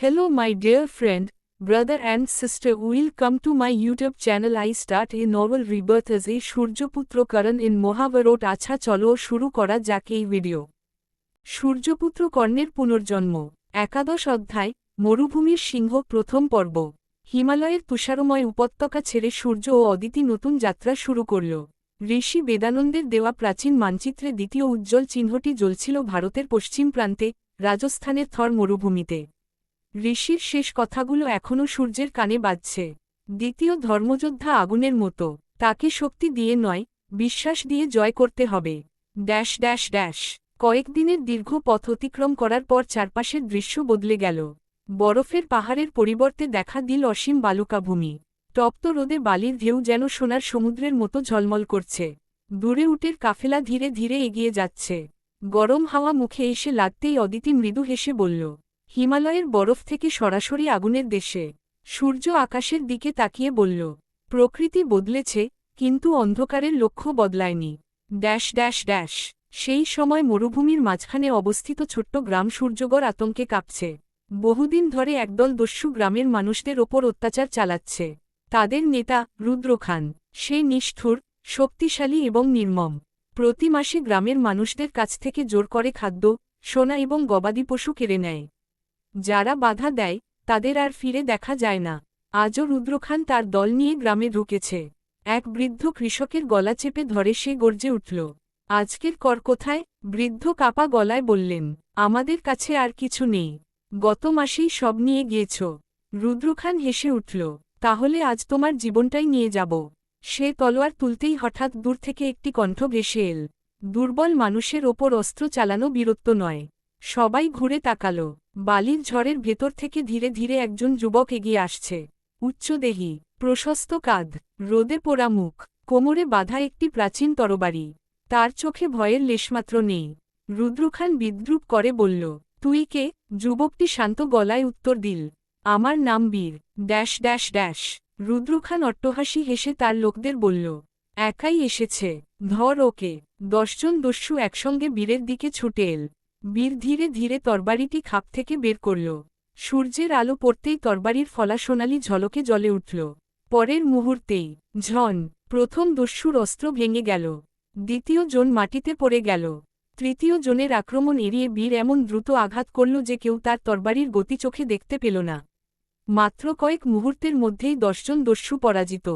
Hello my dear friend, brother and sister, welcome to my YouTube channel. I start a novel rebirth as a Surjaputro Karan in Mahabharata. আচ্ছা চলো শুরু করা যাক এই video. সূর্যপুত্র কর্ণের পুনর্জন্ম, একাদশ অধ্যায়, মরুভূমির সিংহ, প্রথম পর্ব। হিমালয়ের তুষারময় উপত্যকা ছেড়ে সূর্য ও অদিতি নতুন যাত্রা শুরু করল। ঋষি বেদানন্দের দেওয়া প্রাচীন মানচিত্রে দ্বিতীয় উজ্জ্বল চিহ্নটি জ্বলছিল ভারতের পশ্চিম প্রান্তে, রাজস্থানের থর মরুভূমিতে। ঋষির শেষ কথাগুলো এখনও সূর্যের কানে বাজছে। দ্বিতীয় ধর্মযোদ্ধা আগুনের মতো, তাকে শক্তি দিয়ে নয়, বিশ্বাস দিয়ে জয় করতে হবে। Dash dash dash. কয়েকদিনের দীর্ঘ পথ অতিক্রম করার পর চারপাশের দৃশ্য বদলে গেল। বরফের পাহাড়ের পরিবর্তে দেখা দিল অসীম বালুকাভূমি। তপ্ত রোদে বালির ঢেউ যেন সোনার সমুদ্রের মতো ঝলমল করছে। দূরে উটের কাফেলা ধীরে ধীরে এগিয়ে যাচ্ছে। গরম হাওয়া মুখে এসে লাগতেই অদিতি মৃদু হেসে বলল, হিমালয়ের বরফ থেকে সরাসরি আগুনের দেশে। সূর্য আকাশের দিকে তাকিয়ে বলল, প্রকৃতি বদলেছে, কিন্তু অন্ধকারের লক্ষ্য বদলায়নি। Dash dash dash. সেই সময় মরুভূমির মাঝখানে অবস্থিত ছোট্ট গ্রাম সূর্যগড় আতঙ্কে কাঁপছে। বহুদিন ধরে একদল দস্যু গ্রামের মানুষদের ওপর অত্যাচার চালাচ্ছে। তাদের নেতা রুদ্রখান, সে নিষ্ঠুর, শক্তিশালী এবং নির্মম। প্রতি মাসে গ্রামের মানুষদের কাছ থেকে জোর করে খাদ্য, সোনা এবং গবাদি পশু কেড়ে নেয়। যারা বাধা দেয়, তাদের আর ফিরে দেখা যায় না। আজও রুদ্রখান তার দল নিয়ে গ্রামে ঢুকেছে। এক বৃদ্ধ কৃষকের গলা চেপে ধরে সে গর্জে উঠল, আজকের কর কোথায়? বৃদ্ধ কাপা গলায় বললেন, আমাদের কাছে আর কিছু নেই, গত মাসেই সব নিয়ে গিয়েছ। রুদ্রখান হেসে উঠল, তাহলে আজ তোমার জীবনটাই নিয়ে যাব। সে তলোয়ার তুলতেই হঠাৎ দূর থেকে একটি কণ্ঠ ভেসে এল, দুর্বল মানুষের ওপর অস্ত্র চালানো বীরত্ব নয়। সবাই ঘুরে তাকাল। বালির ঝড়ের ভেতর থেকে ধীরে ধীরে একজন যুবক এগিয়ে আসছে। উচ্চদেহী, প্রশস্ত কাঁধ, রোদে পোড়া মুখ, কোমরে বাঁধা একটি প্রাচীন তরবারি। তার চোখে ভয়ের লেশমাত্র নেই। রুদ্রখান বিদ্রূপ করে বলল, তুই কে? যুবকটি শান্ত গলায় উত্তর দিল, আমার নাম Bir. Dash dash dash. Rudrakhan অট্টহাসি হেসে তার লোকদের বলল, একাই এসেছে, ধর ওকে। 10 জন দস্যু একসঙ্গে বীরের দিকে ছুটে এল। বীর ধীরে ধীরে তরবারিটি খাপ থেকে বের করল। সূর্যের আলো পড়তেই তরবারির ফলা সোনালি ঝলকে জ্বলে উঠল। পরের মুহূর্তেই ঝন, প্রথম দস্যুর অস্ত্র ভেঙে গেল। দ্বিতীয় জন মাটিতে পড়ে গেল। তৃতীয় জনের আক্রমণ এড়িয়ে বীর এমন দ্রুত আঘাত করল যে কেউ তার তরবারির গতি চোখে দেখতে পেল না। মাত্র কয়েক মুহূর্তের মধ্যেই 10 জন দস্যু পরাজিত।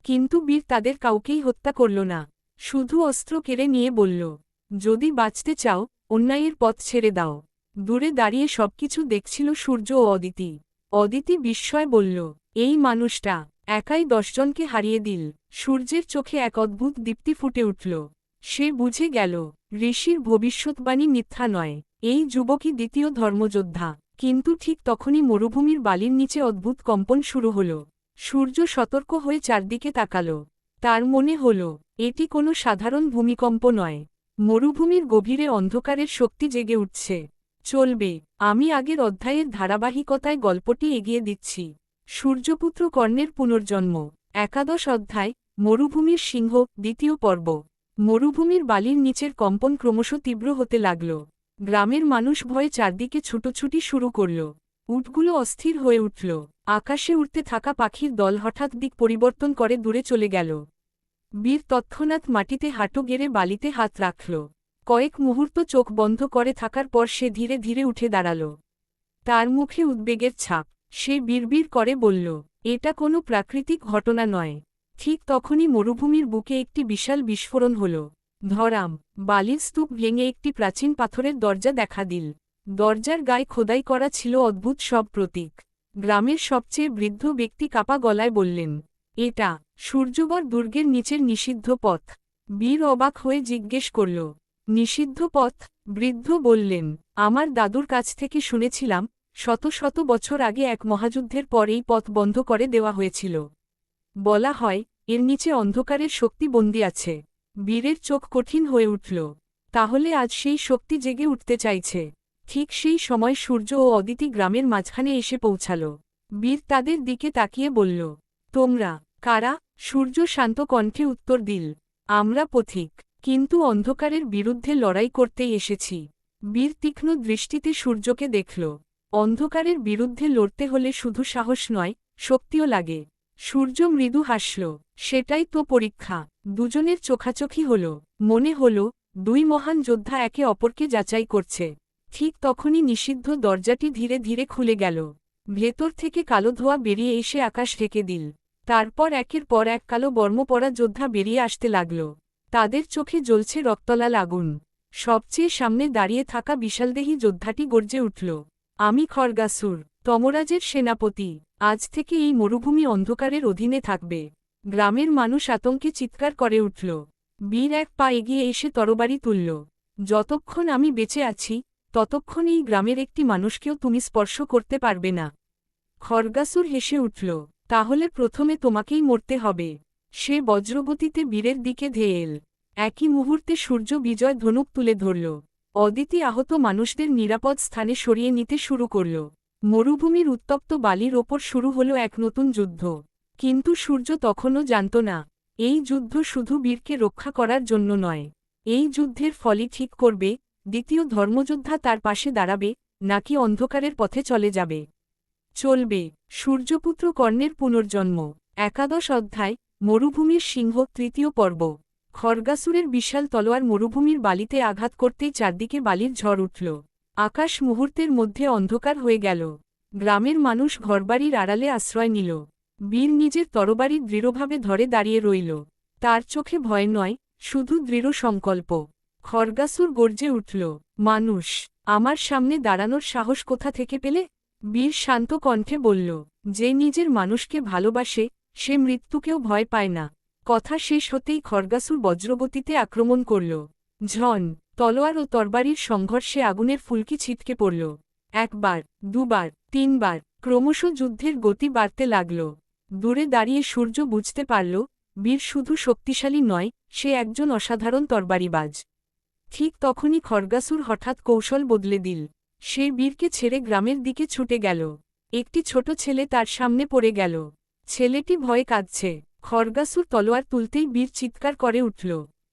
কিন্তু বীর তাদের কাউকেই হত্যা করল না, শুধু অস্ত্র কেড়ে নিয়ে বলল, যদি বাঁচতে চাও, অন্যায়ের পথ ছেড়ে দাও। দূরে দাঁড়িয়ে সবকিছু দেখছিল সূর্য ও অদিতি। অদিতি বিস্ময় বলল, এই মানুষটা একাই 10 জনকে হারিয়ে দিল। সূর্যের চোখে এক অদ্ভুত দীপ্তি ফুটে উঠল। সে বুঝে গেল, ঋষির ভবিষ্যৎবাণী মিথ্যা নয়, এই যুবকই দ্বিতীয় ধর্মযোদ্ধা। কিন্তু ঠিক তখনই মরুভূমির বালির নিচে অদ্ভুত কম্পন শুরু হল। সূর্য সতর্ক হয়ে চারদিকে তাকাল। তার মনে হল, এটি কোনো সাধারণ ভূমিকম্প নয়। মরুভূমির গভীরে অন্ধকারের শক্তি জেগে উঠছে। চলবে, আমি আগের অধ্যায়ের ধারাবাহিকতায় গল্পটি এগিয়ে দিচ্ছি। সূর্যপুত্র কর্ণের পুনর্জন্ম, একাদশ অধ্যায়, মরুভূমির সিংহ, দ্বিতীয় পর্ব। মরুভূমির বালির নিচের কম্পন ক্রমশ তীব্র হতে লাগল। গ্রামের মানুষ ভয়ে চারদিকে ছুটোছুটি শুরু করল। উটগুলো অস্থির হয়ে উঠল। আকাশে উড়তে থাকা পাখির দল হঠাৎ দিক পরিবর্তন করে দূরে চলে গেল। বীর তৎক্ষণাৎ মাটিতে হাঁটু গেড়ে বালিতে হাত রাখল। কয়েক মুহূর্ত চোখ বন্ধ করে থাকার পর সে ধীরে ধীরে উঠে দাঁড়াল। তার মুখে উদ্বেগের ছাপ। সে বিড়বিড় করে বলল, এটা কোনো প্রাকৃতিক ঘটনা নয়। ঠিক তখনই মরুভূমির বুকে একটি বিশাল বিস্ফোরণ হল। ধরাম, বালির স্তূপ ভেঙে একটি প্রাচীন পাথরের দরজা দেখা দিল। দরজার গায়ে খোদাই করা ছিল অদ্ভুত সব প্রতীক। গ্রামের সবচেয়ে বৃদ্ধ ব্যক্তি কাপা গলায় বললেন, এটা সূর্যগড় দুর্গের নিচের নিষিদ্ধ পথ। বীর অবাক হয়ে জিজ্ঞেস করল, নিষিদ্ধ পথ? বৃদ্ধ বললেন, আমার দাদুর কাছ থেকে শুনেছিলাম, শত শত বছর আগে এক মহাযুদ্ধের পর এই পথ বন্ধ করে দেওয়া হয়েছিল। বলা হয়, এর নিচে অন্ধকারের শক্তি বন্দী আছে। বীরের চোখ কঠিন হয়ে উঠল। তাহলে আজ সেই শক্তি জেগে উঠতে চাইছে। ঠিক সেই সময় সূর্য ও অদিতি গ্রামের মাঝখানে এসে পৌঁছাল। বীর তাদের দিকে তাকিয়ে বলল, তোমরা কারা? সূর্য শান্ত কণ্ঠে উত্তর দিল, আমরা পথিক, কিন্তু অন্ধকারের বিরুদ্ধে লড়াই করতেই এসেছি। বীর তীক্ষ্ণ দৃষ্টিতে সূর্যকে দেখল। অন্ধকারের বিরুদ্ধে লড়তে হলে শুধু সাহস নয়, শক্তিও লাগে। সূর্য মৃদু হাসল। সেটাই তো পরীক্ষা। দুজনের চোখাচোখি হল। মনে হল দুই মহান যোদ্ধা একে অপরকে যাচাই করছে। ঠিক তখনই নিষিদ্ধ দরজাটি ধীরে ধীরে খুলে গেল। ভেতর থেকে কালো ধোঁয়া বেরিয়ে এসে আকাশ ঢেকে দিল। তারপর একের পর এক কালো বর্ম পরা যোদ্ধা বেরিয়ে আসতে লাগল। তাদের চোখে জ্বলছে রক্তলাল আগুন। সবচেয়ে সামনে দাঁড়িয়ে থাকা বিশালদেহী যোদ্ধাটি গর্জে উঠল, আমি খড়গাসুর, তমরাজের সেনাপতি। আজ থেকে এই মরুভূমি অন্ধকারের অধীনে থাকবে। গ্রামের মানুষ আতঙ্কে চিৎকার করে উঠল। বীর এক পা এগিয়ে এসে তরবারি তুলল। যতক্ষণ আমি বেঁচে আছি, ততক্ষণ এই গ্রামের একটি মানুষকেও তুমি স্পর্শ করতে পারবে না। খড়গাসুর হেসে উঠল, তাহলে প্রথমে তোমাকেই মরতে হবে। সে বজ্রগতিতে বীরের দিকে ধেয়ে এল। একই মুহূর্তে সূর্য বিজয় ধনুক তুলে ধরল। অদিতি আহত মানুষদের নিরাপদ স্থানে সরিয়ে নিতে শুরু করল। মরুভূমির উত্তপ্ত বালির ওপর শুরু হলো এক নতুন যুদ্ধ। কিন্তু সূর্য তখনও জানত না, এই যুদ্ধ শুধু বীরকে রক্ষা করার জন্য নয়। এই যুদ্ধের ফলই ঠিক করবে দ্বিতীয় ধর্মযোদ্ধা তার পাশে দাঁড়াবে, নাকি অন্ধকারের পথে চলে যাবে। চলবে সূর্যপুত্র কর্ণের পুনর্জন্ম। একাদশ অধ্যায়, মরুভূমির সিংহ, তৃতীয় পর্ব। খড়গাসুরের বিশাল তলোয়ার মরুভূমির বালিতে আঘাত করতেই চারদিকে বালির ঝড় উঠল। আকাশ মুহূর্তের মধ্যে অন্ধকার হয়ে গেল। গ্রামের মানুষ ঘরবাড়ির আড়ালে আশ্রয় নিল। বীর নিজের তরবারি দৃঢ়ভাবে ধরে দাঁড়িয়ে রইল। তার চোখে ভয় নয়, শুধু দৃঢ় সংকল্প। খড়গাসুর গর্জে উঠল, মানুষ, আমার সামনে দাঁড়ানোর সাহস কোথা থেকে পেলে? বীর শান্ত কণ্ঠে বলল, যে নিজের মানুষকে ভালোবাসে, সে মৃত্যুকেও ভয় পায় না। কথা শেষ হতেই খড়গাসুর বজ্রগতিতে আক্রমণ করল। ঝন, তলোয়ার ও তরবারির সংঘর্ষে আগুনের ফুলকি ছিটকে পড়ল। একবার, দুবার, তিনবার, ক্রমশ যুদ্ধের গতি বাড়তে লাগল। দূরে দাঁড়িয়ে সূর্য বুঝতে পারল, বীর শুধু শক্তিশালী নয়, সে একজন অসাধারণ তরবারিবাজ। ঠিক তখনই খড়গাসুর হঠাৎ কৌশল বদলে দিল। সে বীরকে ছেড়ে গ্রামের দিকে ছুটে গেল। একটি ছোট ছেলে তার সামনে পড়ে গেল। ছেলেটি ভয়ে কাঁদছে। খড়গাসুর তলোয়ার তুলতেই বীর চিৎকার করে উঠল,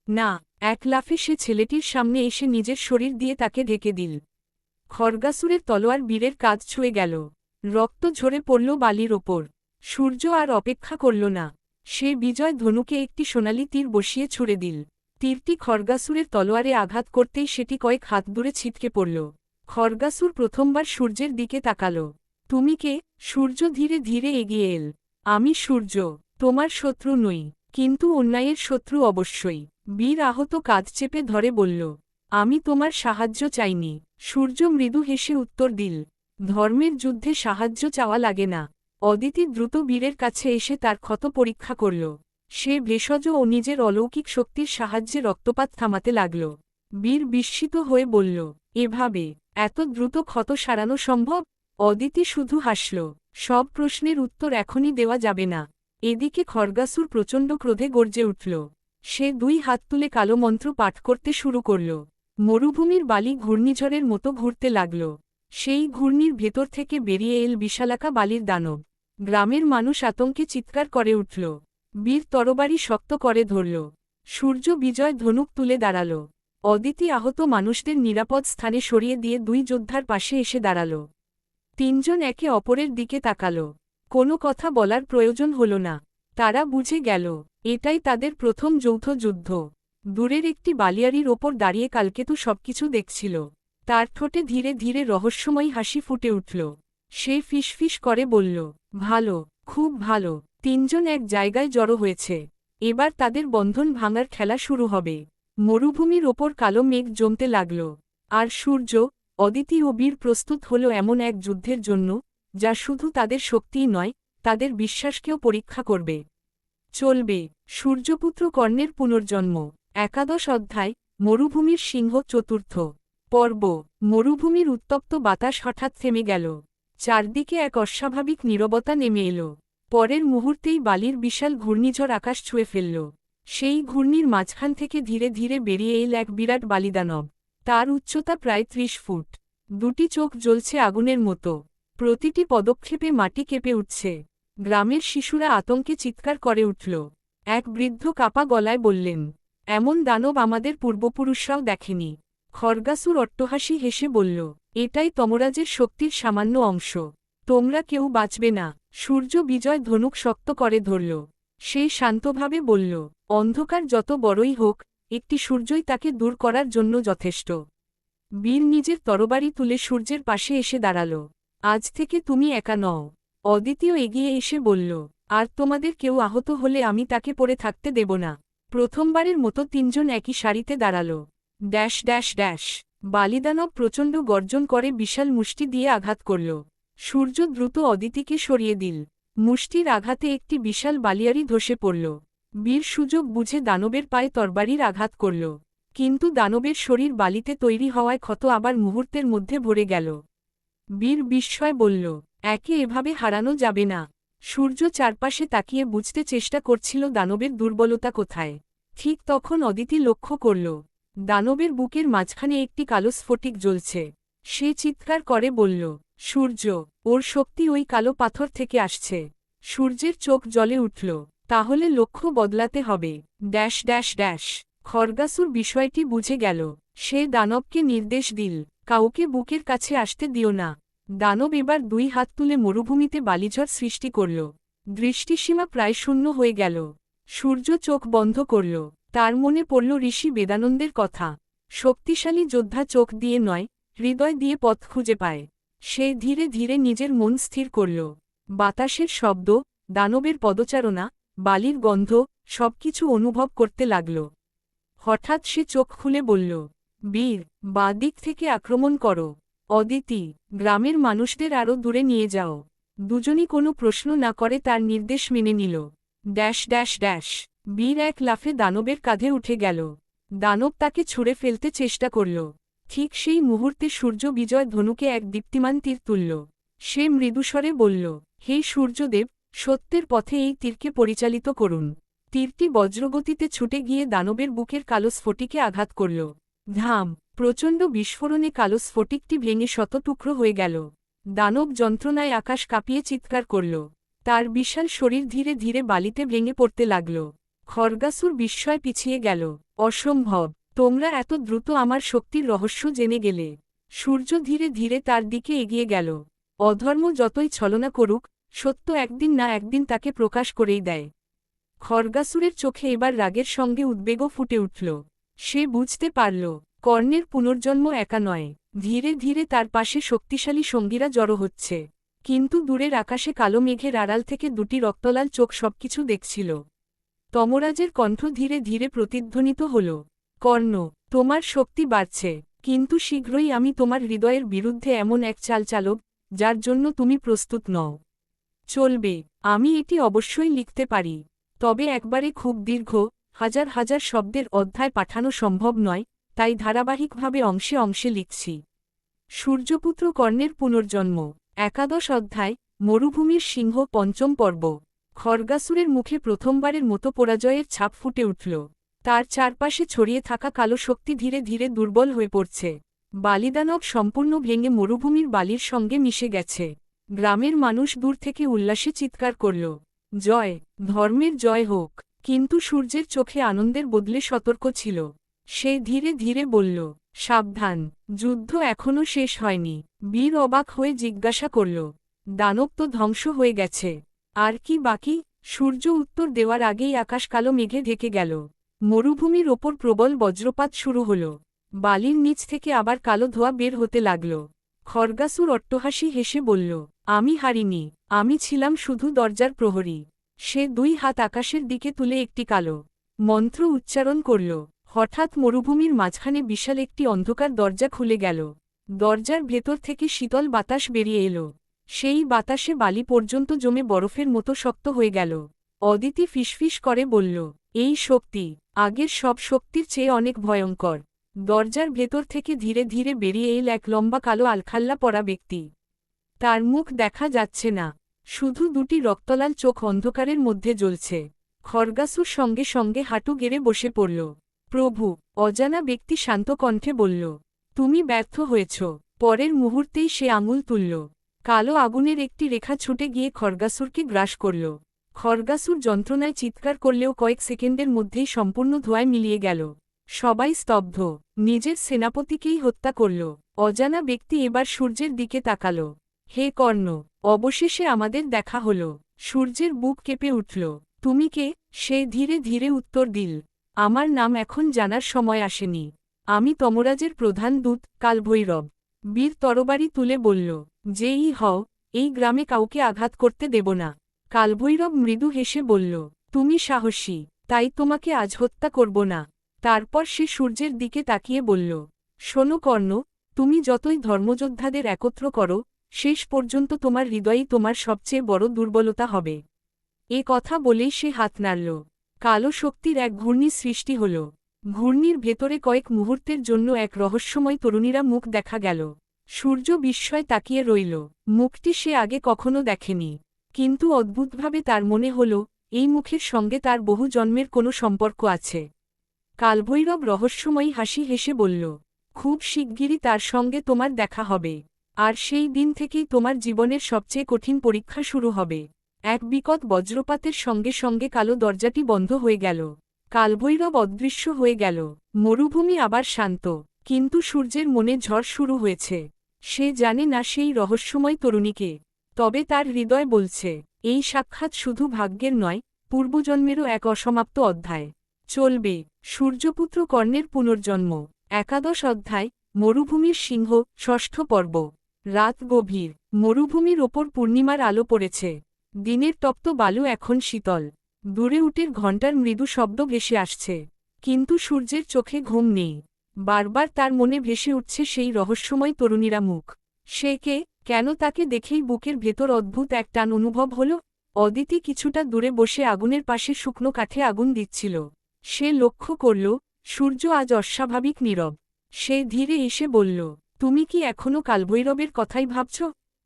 না! এক লাফে সে ছেলেটির সামনে এসে নিজের শরীর দিয়ে তাকে ঢেকে দিল। খড়গাসুরের তলোয়ার বীরের কাঁধ ছুঁয়ে গেল। রক্ত ঝরে পড়ল বালির ওপর। সূর্য আর অপেক্ষা করল না। সে বিজয় ধনুকে একটি সোনালি তীর বসিয়ে ছুড়ে দিল। তীরটি খড়গাসুরের তলোয়ারে আঘাত করতেই সেটি কয়েক হাত দূরে ছিটকে পড়ল। খড়গাসুর প্রথমবার সূর্যের দিকে তাকাল। তুমি কে? সূর্য ধীরে ধীরে এগিয়ে এল। আমি সূর্য, তোমার শত্রু নই, কিন্তু অন্যায়ের শত্রু অবশ্যই। বীর আহত কাঁধ চেপে ধরে বলল, আমি তোমার সাহায্য চাইনি। সূর্য মৃদু হেসে উত্তর দিল, ধর্মের যুদ্ধে সাহায্য চাওয়া লাগে না। অদিতি দ্রুত বীরের কাছে এসে তার ক্ষত পরীক্ষা করল। সে ভেষজ ও নিজের অলৌকিক শক্তির সাহায্যে রক্তপাত থামাতে লাগল। বীর বিস্মিত হয়ে বলল, এভাবে এত দ্রুত ক্ষত সারানো সম্ভব? অদিতি শুধু হাসল, সব প্রশ্নের উত্তর এখনই দেওয়া যাবে না। এদিকে খড়গাসুর প্রচণ্ড ক্রোধে গর্জে উঠল। সে দুই হাত তুলে কালো মন্ত্র পাঠ করতে শুরু করল। মরুভূমির বালি ঘূর্ণিঝড়ের মতো ঘুরতে লাগল। সেই ঘূর্ণির ভেতর থেকে বেরিয়ে এল বিশালাকা বালির দানব। গ্রামের মানুষ আতঙ্কে চিৎকার করে উঠল। বীর তরবারি শক্ত করে ধরল। সূর্য বিজয় ধনুক তুলে দাঁড়াল। অদিতি আহত মানুষদের নিরাপদ স্থানে সরিয়ে দিয়ে দুই যোদ্ধার পাশে এসে দাঁড়াল। তিনজন একে অপরের দিকে তাকাল। কোনো কথা বলার প্রয়োজন হল না। তারা বুঝে গেল, এটাই তাদের প্রথম যৌথ যুদ্ধ। দূরের একটি বালিয়াড়ির ওপর দাঁড়িয়ে কালকেতু সবকিছু দেখছিল। তার ঠোঁটে ধীরে ধীরে রহস্যময়ী হাসি ফুটে উঠল। সে ফিসফিস করে বলল, ভালো, খুব ভালো। তিনজন এক জায়গায় জড়ো হয়েছে। এবার তাদের বন্ধন ভাঙার খেলা শুরু হবে। মরুভূমির ওপর কালো মেঘ জমতে লাগল। আর সূর্য, অদিতি ও বীর প্রস্তুত হল এমন এক যুদ্ধের জন্য, যা শুধু তাদের শক্তিই নয়, তাদের বিশ্বাসকেও পরীক্ষা করবে। চলবে সূর্যপুত্র কর্ণের পুনর্জন্ম। একাদশ অধ্যায়, মরুভূমির সিংহ, চতুর্থ পর্ব। মরুভূমির উত্তপ্ত বাতাস হঠাৎ থেমে গেল। চারদিকে এক অস্বাভাবিক নীরবতা নেমে এল। পরের মুহূর্তেই বালির বিশাল ঘূর্ণিঝড় আকাশ ছুঁয়ে ফেলল। সেই ঘূর্ণির মাঝখান থেকে ধীরে ধীরে বেরিয়ে এল এক বিরাট বালিদানব। তার উচ্চতা প্রায় 30 ফুট। দুটি চোখ জ্বলছে আগুনের মতো। প্রতিটি পদক্ষেপে মাটি কেঁপে উঠছে। গ্রামের শিশুরা আতঙ্কে চিৎকার করে উঠল। এক বৃদ্ধ কাপা গলায় বললেন, এমন দানব আমাদের পূর্বপুরুষরাও দেখেনি। খড়গাসুর অট্টহাসি হেসে বলল, এটাই তমরাজের শক্তির সামান্য অংশ। তোমরা কেউ বাঁচবে না। সূর্য বিজয় ধনুক শক্ত করে ধরল। সে শান্তভাবে বলল, অন্ধকার যত বড়ই হোক, একটি সূর্যই তাকে দূর করার জন্য যথেষ্ট। বীর নিজের তরবারি তুলে সূর্যের পাশে এসে দাঁড়াল। আজ থেকে তুমি একা নও। অদ্বিতীয় এগিয়ে এসে বলল, আর তোমাদের কেউ আহত হলে আমি তাকে পড়ে থাকতে দেব না। প্রথমবারের মতো তিনজন একই সারিতে দাঁড়াল। Dash dash dash. বালিদানব প্রচণ্ড গর্জন করে বিশাল মুষ্টি দিয়ে আঘাত করল। সূর্য দ্রুত অদিতিকে সরিয়ে দিল। মুষ্টির আঘাতে একটি বিশাল বালিয়ারি ধসে পড়ল। বীর সুযোগ বুঝে দানবের পায়ে তরবারির আঘাত করল। কিন্তু দানবের শরীর বালিতে তৈরি হওয়ায় ক্ষত আবার মুহূর্তের মধ্যে ভরে গেল। বীর বিস্ময় বলল, একে এভাবে হারানো যাবে না। সূর্য চারপাশে তাকিয়ে বুঝতে চেষ্টা করছিল দানবের দুর্বলতা কোথায়। ঠিক তখন অদিতি লক্ষ্য করল, দানবের বুকের মাঝখানে একটি কালো স্ফটিক জ্বলছে। সে চিৎকার করে বলল, সূর্য, ওর শক্তি ওই কালো পাথর থেকে আসছে। সূর্যের চোখ জ্বলে উঠল। তাহলে লক্ষ্য বদলাতে হবে। Dash dash dash. খড়গাসুর বিষয়টি বুঝে গেল। সে দানবকে নির্দেশ দিল, কাউকে বুকের কাছে আসতে দিও না। দানব এবার দুই হাত তুলে মরুভূমিতে বালিঝড় সৃষ্টি করল। দৃষ্টিসীমা প্রায় শূন্য হয়ে গেল। সূর্য চোখ বন্ধ করল। তার মনে পড়ল ঋষি বেদানন্দের কথা, শক্তিশালী যোদ্ধা চোখ দিয়ে নয়, হৃদয় দিয়ে পথ খুঁজে পায়। সে ধীরে ধীরে নিজের মন স্থির করল। বাতাসের শব্দ, দানবের পদচারণা, বালির গন্ধ, সবকিছু অনুভব করতে লাগল। হঠাৎ সে চোখ খুলে বলল, বীর, বাঁ দিক থেকে আক্রমণ করো। অদিতি, গ্রামের মানুষদের আরও দূরে নিয়ে যাও। দুজনই কোনো প্রশ্ন না করে তার নির্দেশ মেনে নিল। Dash dash dash. বীর এক লাফে দানবের কাঁধে উঠে গেল। দানব তাকে ছুঁড়ে ফেলতে চেষ্টা করল। ঠিক সেই মুহূর্তে সূর্য বিজয় ধনুকে এক দীপ্তিমান তীর তুলল। সে মৃদুস্বরে বলল, হে সূর্যদেব, সত্যের পথে এই তীরকে পরিচালিত করুন। তীরটি বজ্রগতিতে ছুটে গিয়ে দানবের বুকের কালো স্ফটিকে আঘাত করল। ধাম! প্রচণ্ড বিস্ফোরণে কালো স্ফটিকটি ভেঙে শত টুকরো হয়ে গেল। দানব যন্ত্রণায় আকাশ কাঁপিয়ে চিৎকার করল। তার বিশাল শরীর ধীরে ধীরে বালিতে ভেঙে পড়তে লাগল। খড়গাসুর বিস্ময় পিছিয়ে গেল। অসম্ভব! তোমরা এত দ্রুত আমার শক্তির রহস্য জেনে গেলে। সূর্য ধীরে ধীরে তার দিকে এগিয়ে গেল। অধর্ম যতই ছলনা করুক, সত্য একদিন না একদিন তাকে প্রকাশ করেই দেয়। খড়গাসুরের চোখে এবার রাগের সঙ্গে উদ্বেগও ফুটে উঠল। সে বুঝতে পারল, কর্ণের পুনর্জন্ম একা নয়। ধীরে ধীরে তার পাশে শক্তিশালী সঙ্গীরা জড়ো হচ্ছে। কিন্তু দূরের আকাশে কালো মেঘের আড়াল থেকে দুটি রক্তলাল চোখ সবকিছু দেখছিল। তমরাজের কণ্ঠ ধীরে ধীরে প্রতিধ্বনিত হল, কর্ণ, তোমার শক্তি বাড়ছে, কিন্তু শীঘ্রই আমি তোমার হৃদয়ের বিরুদ্ধে এমন এক চাল চালব, যার জন্য তুমি প্রস্তুত নও। চলবে, আমি এটি অবশ্যই লিখতে পারি। তবে একবারে খুব দীর্ঘ, হাজার হাজার শব্দের অধ্যায় পাঠানো সম্ভব নয়, তাই ধারাবাহিকভাবে অংশে অংশে লিখছি। সূর্যপুত্র কর্ণের পুনর্জন্ম, একাদশ অধ্যায়, মরুভূমির সিংহ, পঞ্চম পর্ব। খড়গাসুরের মুখে প্রথমবারের মতো পরাজয়ের ছাপ ফুটে উঠল। তার চারপাশে ছড়িয়ে থাকা কালো শক্তি ধীরে ধীরে দুর্বল হয়ে পড়ছে। বালিদানব সম্পূর্ণ ভেঙে মরুভূমির বালির সঙ্গে মিশে গেছে। গ্রামের মানুষ দূর থেকে উল্লাসে চিৎকার করল, জয়, ধর্মের জয় হোক। কিন্তু সূর্যের চোখে আনন্দের বদলে সতর্ক ছিল। সে ধীরে ধীরে বলল, সাবধান, যুদ্ধ এখনও শেষ হয়নি। বীর অবাক হয়ে জিজ্ঞাসা করল, দানব তো ধ্বংস হয়ে গেছে, আর কি বাকি? সূর্য উত্তর দেওয়ার আগেই আকাশ কালো মেঘে ঢেকে গেল। মরুভূমির ওপর প্রবল বজ্রপাত শুরু হল। বালির নিচ থেকে আবার কালো ধোঁয়া বের হতে লাগল। খড়গাসুর অট্টহাসি হেসে বলল, আমি হারিনি, আমি ছিলাম শুধু দরজার প্রহরী। সে দুই হাত আকাশের দিকে তুলে একটি কালো মন্ত্র উচ্চারণ করল। হঠাৎ মরুভূমির মাঝখানে বিশাল একটি অন্ধকার দরজা খুলে গেল। দরজার ভেতর থেকে শীতল বাতাস বেরিয়ে এলো। সেই বাতাসে বালি পর্যন্ত জমে বরফের মতো শক্ত হয়ে গেল। অদিতি ফিসফিস করে বলল, এই শক্তি আগের সব শক্তির চেয়ে অনেক ভয়ঙ্কর। দরজার ভেতর থেকে ধীরে ধীরে বেরিয়ে এল এক লম্বা কালো আলখাল্লা পরা ব্যক্তি। তার মুখ দেখা যাচ্ছে না, শুধু দুটি রক্তলাল চোখ অন্ধকারের মধ্যে জ্বলছে। খড়গাসুর সঙ্গে সঙ্গে হাঁটু গেড়ে বসে পড়ল। প্রভু, অজানা ব্যক্তি শান্ত কণ্ঠে বলল, তুমি ব্যর্থ হয়েছ। পরের মুহূর্তেই সে আঙুল তুলল। কালো আগুনের একটি রেখা ছুটে গিয়ে খড়গাসুরকে গ্রাস করল। খড়গাসুর যন্ত্রণায় চিৎকার করলেও কয়েক সেকেন্ডের মধ্যেই সম্পূর্ণ ধোঁয়ায় মিলিয়ে গেল। সবাই স্তব্ধ। নিজের সেনাপতিকেই হত্যা করল। অজানা ব্যক্তি এবার সূর্যের দিকে তাকাল। হে কর্ণ, অবশেষে আমাদের দেখা হল। সূর্যের বুক কেঁপে উঠল। তুমি কে? সে ধীরে ধীরে উত্তর দিল, আমার নাম এখন জানার সময় আসেনি। আমি তমরাজের প্রধান দূত কালভৈরব। বীর তরবারি তুলে বলল, যেই হও, এই গ্রামে কাউকে আঘাত করতে দেব না। কালভৈরব মৃদু হেসে বলল, তুমি সাহসী, তাই তোমাকে আজ হত্যা করব না। তারপর সে সূর্যের দিকে তাকিয়ে বলল, শোনো কর্ণ, তুমি যতই ধর্মযোদ্ধাদের একত্র করো, শেষ পর্যন্ত তোমার হৃদয়ই তোমার সবচেয়ে বড় দুর্বলতা হবে। এ কথা বলেই সে হাত নাড়ল। কালো শক্তির এক ঘূর্ণি সৃষ্টি হল। ঘূর্ণির ভেতরে কয়েক মুহূর্তের জন্য এক রহস্যময় তরুণীরা মুখ দেখা গেল। সূর্য বিস্ময় তাকিয়ে রইল। মুখটি সে আগে কখনো দেখেনি, কিন্তু অদ্ভুতভাবে তার মনে হল, এই মুখের সঙ্গে তার বহু জন্মের কোনো সম্পর্ক আছে। কালভৈরব রহস্যময়ী হাসি হেসে বলল, খুব শিগগিরই তার সঙ্গে তোমার দেখা হবে, আর সেই দিন থেকেই তোমার জীবনের সবচেয়ে কঠিন পরীক্ষা শুরু হবে। এক বিকট বজ্রপাতের সঙ্গে সঙ্গে কালো দরজাটি বন্ধ হয়ে গেল। কালভৈরব অদৃশ্য হয়ে গেল। মরুভূমি আবার শান্ত, কিন্তু সূর্যের মনে ঝড় শুরু হয়েছে। সে জানে না সেই রহস্যময় তরুণীকে, তবে তার হৃদয় বলছে, এই সাক্ষাৎ শুধু ভাগ্যের নয়, পূর্বজন্মেরও এক অসমাপ্ত অধ্যায়। চলবে সূর্যপুত্র কর্ণের পুনর্জন্ম। একাদশ অধ্যায়, মরুভূমির সিংহ, ষষ্ঠ পর্ব। রাত গভীর। মরুভূমির ওপর পূর্ণিমার আলো পড়েছে। দিনের তপ্ত বালু এখন শীতল। দূরে উটের ঘণ্টার মৃদু শব্দ ভেসে আসছে, কিন্তু সূর্যের চোখে ঘুম নেই। বারবার তার মনে ভেসে উঠছে সেই রহস্যময় তরুণীরা মুখ। সে কে? কেন তাকে দেখেই বুকের ভেতর অদ্ভুত এক টান অনুভব হল? অদিতি কিছুটা দূরে বসে আগুনের পাশে শুকনো কাঠে আগুন দিচ্ছিল। সে লক্ষ্য করল, সূর্য আজ অস্বাভাবিক নীরব। সে ধীরে এসে বলল, তুমি কি এখনও কালভৈরবের কথাই ভাবছ?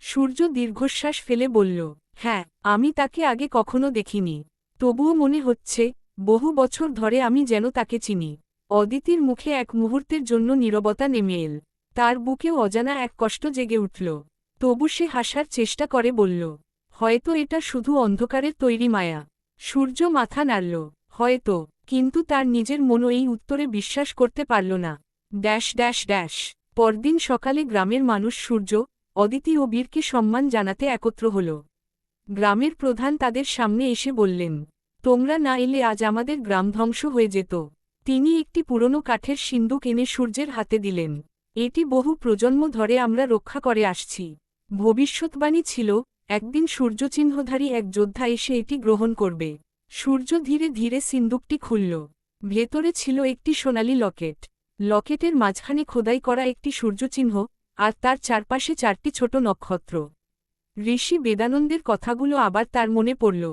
সূর্য দীর্ঘশ্বাস ফেলে বলল, হ্যাঁ, আমি তাকে আগে কখনো দেখিনি, তবুও মনে হচ্ছে, বহু বছর ধরে আমি যেন তাকে চিনি। অদিতির মুখে এক মুহূর্তের জন্য নীরবতা নেমে এল। তার বুকেও অজানা এক কষ্ট জেগে উঠল। তবু সে হাসার চেষ্টা করে বলল, হয়তো এটা শুধু অন্ধকারের তৈরি মায়া। সূর্য মাথা নাড়ল, হয়তো, কিন্তু তার নিজের মনও এই উত্তরে বিশ্বাস করতে পারল না। Dash dash dash. পরদিন সকালে গ্রামের মানুষ সূর্য, অদিতি ও বীরকে সম্মান জানাতে একত্র হল। গ্রামের প্রধান তাদের সামনে এসে বললেন, তোমরা না এলে আজ আমাদের গ্রাম ধ্বংস হয়ে যেত। তিনি একটি পুরনো কাঠের সিন্দুক এনে সূর্যের হাতে দিলেন। এটি বহু প্রজন্ম ধরে আমরা রক্ষা করে আসছি। ভবিষ্যৎবাণী ছিল, একদিন সূর্যচিহ্নধারী এক যোদ্ধা এসে এটি গ্রহণ করবে। সূর্য ধীরে ধীরে সিন্দুকটি খুলল। ভেতরে ছিল একটি সোনালি লকেট। লকেটের মাঝখানে খোদাই করা একটি সূর্যচিহ্ন, আর তার চারপাশে 4টি ছোট নক্ষত্র। ঋষি বেদানন্দের কথাগুলো আবার তার মনে পড়ল।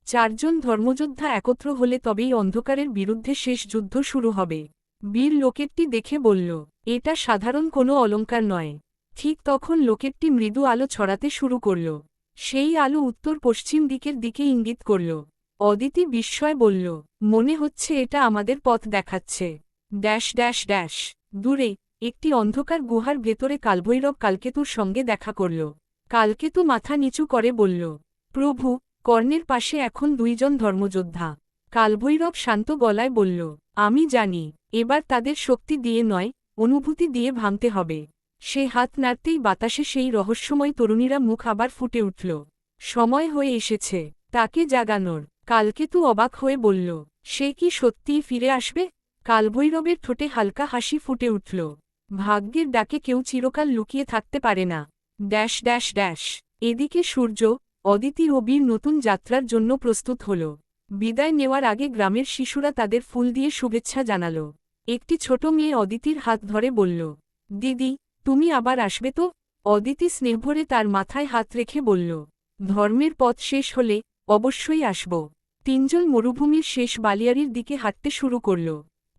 4 জন ধর্মযোদ্ধা একত্র হলে তবেই অন্ধকারের বিরুদ্ধে শেষ যুদ্ধ শুরু হবে। বীর লকেটটি দেখে বলল, এটা সাধারণ কোনো অলঙ্কার নয়। ঠিক তখন লকেটটি মৃদু আলো ছড়াতে শুরু করল। সেই আলো উত্তর পশ্চিম দিকের দিকে ইঙ্গিত করল। অদিতি বিস্ময় বলল, মনে হচ্ছে এটা আমাদের পথ দেখাচ্ছে। Dash dash dash. দূরে একটি অন্ধকার গুহার ভেতরে কালভৈরব কালকেতুর সঙ্গে দেখা করল। কালকেতু মাথা নিচু করে বলল, প্রভু, কর্ণের পাশে এখন 2 জন ধর্মযোদ্ধা। কালভৈরব শান্ত গলায় বলল, আমি জানি, এবার তাদের শক্তি দিয়ে নয়, অনুভূতি দিয়ে ভাঙতে হবে। সে হাত নাড়তেই বাতাসে সেই রহস্যময় তরুণীরা মুখ আবার ফুটে উঠল। সময় হয়ে এসেছে তাকে জাগানোর। কালকেতু অবাক হয়ে বলল, সে কি সত্যিই ফিরে আসবে? কালভৈরবের ঠোঁটে হালকা হাসি ফুটে উঠল। ভাগ্যের ডাকে কেউ চিরকাল লুকিয়ে থাকতে পারে না। Dash dash dash. এদিকে সূর্য, অদিতি ও বীর নতুন যাত্রার জন্য প্রস্তুত হল। বিদায় নেওয়ার আগে গ্রামের শিশুরা তাদের ফুল দিয়ে শুভেচ্ছা জানাল। একটি ছোট মেয়ে অদিতির হাত ধরে বলল, দিদি, তুমি আবার আসবে তো? অদিতি স্নেহভরে তার মাথায় হাত রেখে বলল, ধর্মের পথ শেষ হলে অবশ্যই আসব। 3 জন মরুভূমির শেষ বালিয়াড়ির দিকে হাঁটতে শুরু করল।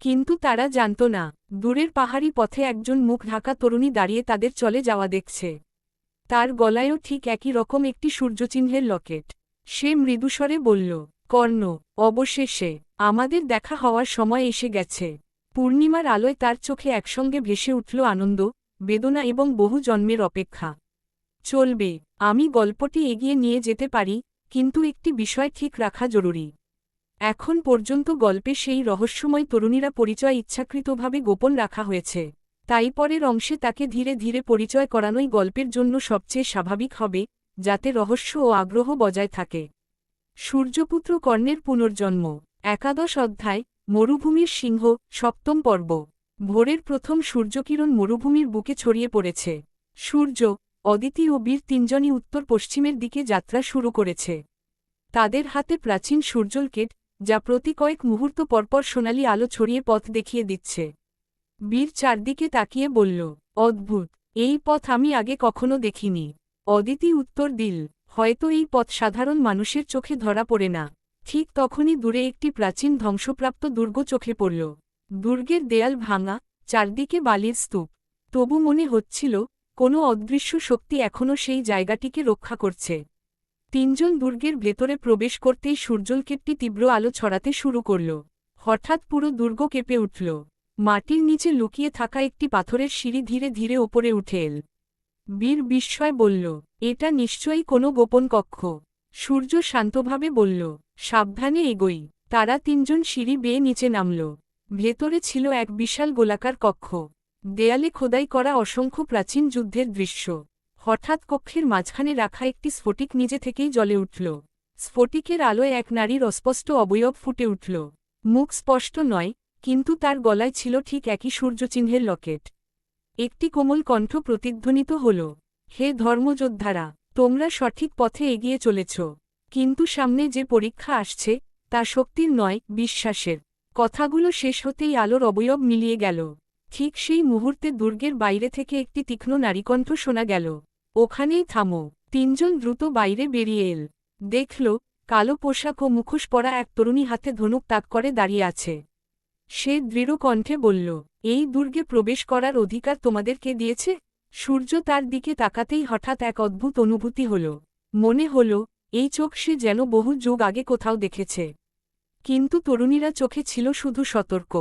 কিন্তু তারা জানত না, দূরের পাহাড়ি পথে একজন মুখ ঢাকা তরুণী দাঁড়িয়ে তাদের চলে যাওয়া দেখছে। তার গলায়ও ঠিক একই রকম একটি সূর্যচিহ্নের লকেট। সে মৃদুস্বরে বলল, কর্ণ, অবশেষে আমাদের দেখা হওয়ার সময় এসে গেছে। পূর্ণিমার আলোয় তার চোখে একসঙ্গে ভেসে উঠল আনন্দ, বেদনা এবং বহু জন্মের অপেক্ষা। চলবে, আমি গল্পটি এগিয়ে নিয়ে যেতে পারি, কিন্তু একটি বিষয় ঠিক রাখা জরুরি। এখন পর্যন্ত গল্পে সেই রহস্যময় তরুণীরা পরিচয় ইচ্ছাকৃতভাবে গোপন রাখা হয়েছে, তাই পরের অংশে তাকে ধীরে ধীরে পরিচয় করানোই গল্পের জন্য সবচেয়ে স্বাভাবিক হবে, যাতে রহস্য ও আগ্রহ বজায় থাকে। সূর্যপুত্র কর্ণের পুনর্জন্ম, একাদশ অধ্যায়, মরুভূমির সিংহ, সপ্তম পর্ব। ভোরের প্রথম সূর্যকিরণ মরুভূমির বুকে ছড়িয়ে পড়েছে। সূর্য, অদিতি ও বীর তিনজনই উত্তর পশ্চিমের দিকে যাত্রা শুরু করেছে। তাদের হাতে প্রাচীন সূর্যলকেট, যা প্রতি কয়েক মুহূর্ত পরপর সোনালি আলো ছড়িয়ে পথ দেখিয়ে দিচ্ছে। বীর চারদিকে তাকিয়ে বলল, অদ্ভুত, এই পথ আমি আগে কখনো দেখিনি। অদিতি উত্তর দিল, হয়তো এই পথ সাধারণ মানুষের চোখে ধরা পড়ে না। ঠিক তখনই দূরে একটি প্রাচীন ধ্বংসপ্রাপ্ত দুর্গ চোখে পড়ল। দুর্গের দেয়াল ভাঙা, চারদিকে বালির স্তূপ। তবু মনে হচ্ছিল, কোনো অদৃশ্য শক্তি এখনও সেই জায়গাটিকে রক্ষা করছে। তিনজন দুর্গের ভেতরে প্রবেশ করতেই সূর্যলকেটটি তীব্র আলো ছড়াতে শুরু করল। হঠাৎ পুরো দুর্গ কেঁপে উঠল। মাটির নিচে লুকিয়ে থাকা একটি পাথরের সিঁড়ি ধীরে ধীরে ওপরে উঠে এল। বীর বিস্ময় বলল, এটা নিশ্চয়ই কোনো গোপন কক্ষ। সূর্য শান্তভাবে বলল, সাবধানে এগোই। তারা তিনজন সিঁড়ি বেয়ে নিচে নামল। ভেতরে ছিল এক বিশাল গোলাকার কক্ষ। দেয়ালে খোদাই করা অসংখ্য প্রাচীন যুদ্ধের দৃশ্য। হঠাৎ কক্ষের মাঝখানে রাখা একটি স্ফটিক নিজে থেকেই জ্বলে উঠল। স্ফটিকের আলোয় এক নারীর অস্পষ্ট অবয়ব ফুটে উঠল। মুখ স্পষ্ট নয়, কিন্তু তার গলায় ছিল ঠিক একই সূর্যচিহ্নের লকেট। একটি কোমল কণ্ঠ প্রতিধ্বনিত হল, হে ধর্মযোদ্ধারা, তোমরা সঠিক পথে এগিয়ে চলেছ। কিন্তু সামনে যে পরীক্ষা আসছে, তা শক্তির নয়, বিশ্বাসের। কথাগুলো শেষ হতেই আলোর অবয়ব মিলিয়ে গেল। ঠিক সেই মুহূর্তে দুর্গের বাইরে থেকে একটি তীক্ষ্ণ নারীকণ্ঠ শোনা গেল, ওখানেই থামো। তিনজন দ্রুত বাইরে বেরিয়ে এল। দেখল, কালো পোশাক ও মুখোশ পরা এক তরুণী হাতে ধনুক তাক করে দাঁড়িয়ে আছে। সে দৃঢ় কণ্ঠে বলল, এই দুর্গে প্রবেশ করার অধিকার তোমাদের কে দিয়েছে? সূর্য তার দিকে তাকাতেই হঠাৎ এক অদ্ভুত অনুভূতি হল। মনে হল, এই চোখ সে যেন বহু যুগ আগে কোথাও দেখেছে। কিন্তু তরুণীরা চোখে ছিল শুধু সতর্ক।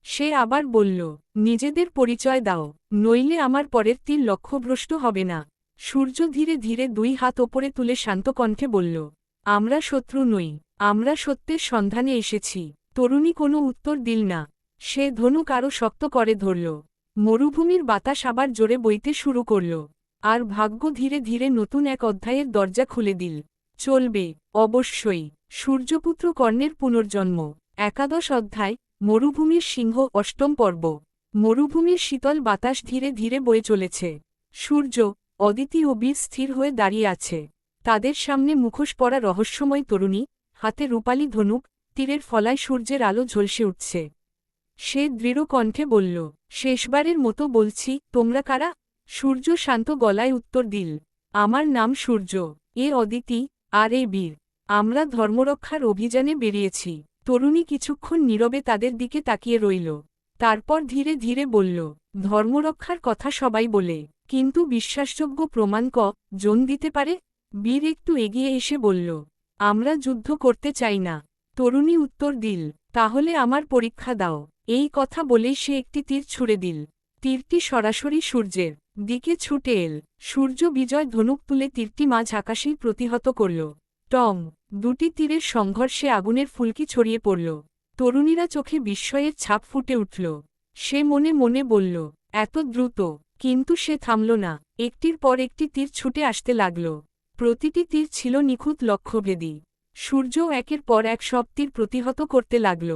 সে আবার বলল, নিজেদের পরিচয় দাও, নইলে আমার পরের তীর লক্ষ্যভ্রষ্ট হবে না। সূর্য ধীরে ধীরে দুই হাত ওপরে তুলে শান্ত কণ্ঠে বলল, আমরা শত্রু নই, আমরা সত্যের সন্ধানে এসেছি। তরুণী কোনো উত্তর দিল না। সে ধনুক আরও শক্ত করে ধরল। মরুভূমির বাতাস আবার জোরে বইতে শুরু করল। আর ভাগ্য ধীরে ধীরে নতুন এক অধ্যায়ের দরজা খুলে দিল। চলবে, অবশ্যই। সূর্যপুত্র কর্ণের পুনর্জন্ম, একাদশ অধ্যায়, মরুভূমির সিংহ, অষ্টম পর্ব। মরুভূমির শীতল বাতাস ধীরে ধীরে বয়ে চলেছে। সূর্য, অদিতি ও বীর স্থির হয়ে দাঁড়িয়ে আছে। তাদের সামনে মুখোশ পরা রহস্যময় তরুণী, হাতে রূপালী ধনুক, তীরের ফলায় সূর্যের আলো ঝলসে উঠছে। সে দৃঢ় কণ্ঠে বলল, শেষবারের মতো বলছি, তোমরা কারা? সূর্য শান্ত গলায় উত্তর দিল, আমার নাম সূর্য, এ অদিতি, আর এ বীর। আমরা ধর্মরক্ষার অভিযানে বেরিয়েছি। তরুণী কিছুক্ষণ নীরবে তাদের দিকে তাকিয়ে রইল। তারপর ধীরে ধীরে বলল, ধর্মরক্ষার কথা সবাই বলে, কিন্তু বিশ্বাসযোগ্য প্রমাণ জন দিতে পারে? বীর একটু এগিয়ে এসে বলল, আমরা যুদ্ধ করতে চাই না। তরুণী উত্তর দিল, তাহলে আমার পরীক্ষা দাও। এই কথা বলেই সে একটি তীর ছুঁড়ে দিল। তীরটি সরাসরি সূর্যের দিকে ছুটে এল। সূর্য বিজয় ধনুক তুলে তীরটি মাঝ আকাশেই প্রতিহত করল। টং! দুটি তীরের সংঘর্ষে আগুনের ফুলকি ছড়িয়ে পড়ল। তরুণীরা চোখে বিস্ময়ের ছাপ ফুটে উঠল। সে মনে মনে বলল, এত দ্রুত! কিন্তু সে থামল না। একটির পর একটি তীর ছুটে আসতে লাগল। প্রতিটি তীর ছিল নিখুঁত লক্ষ্যভেদী। সূর্যও একের পর এক সব তীর প্রতিহত করতে লাগল।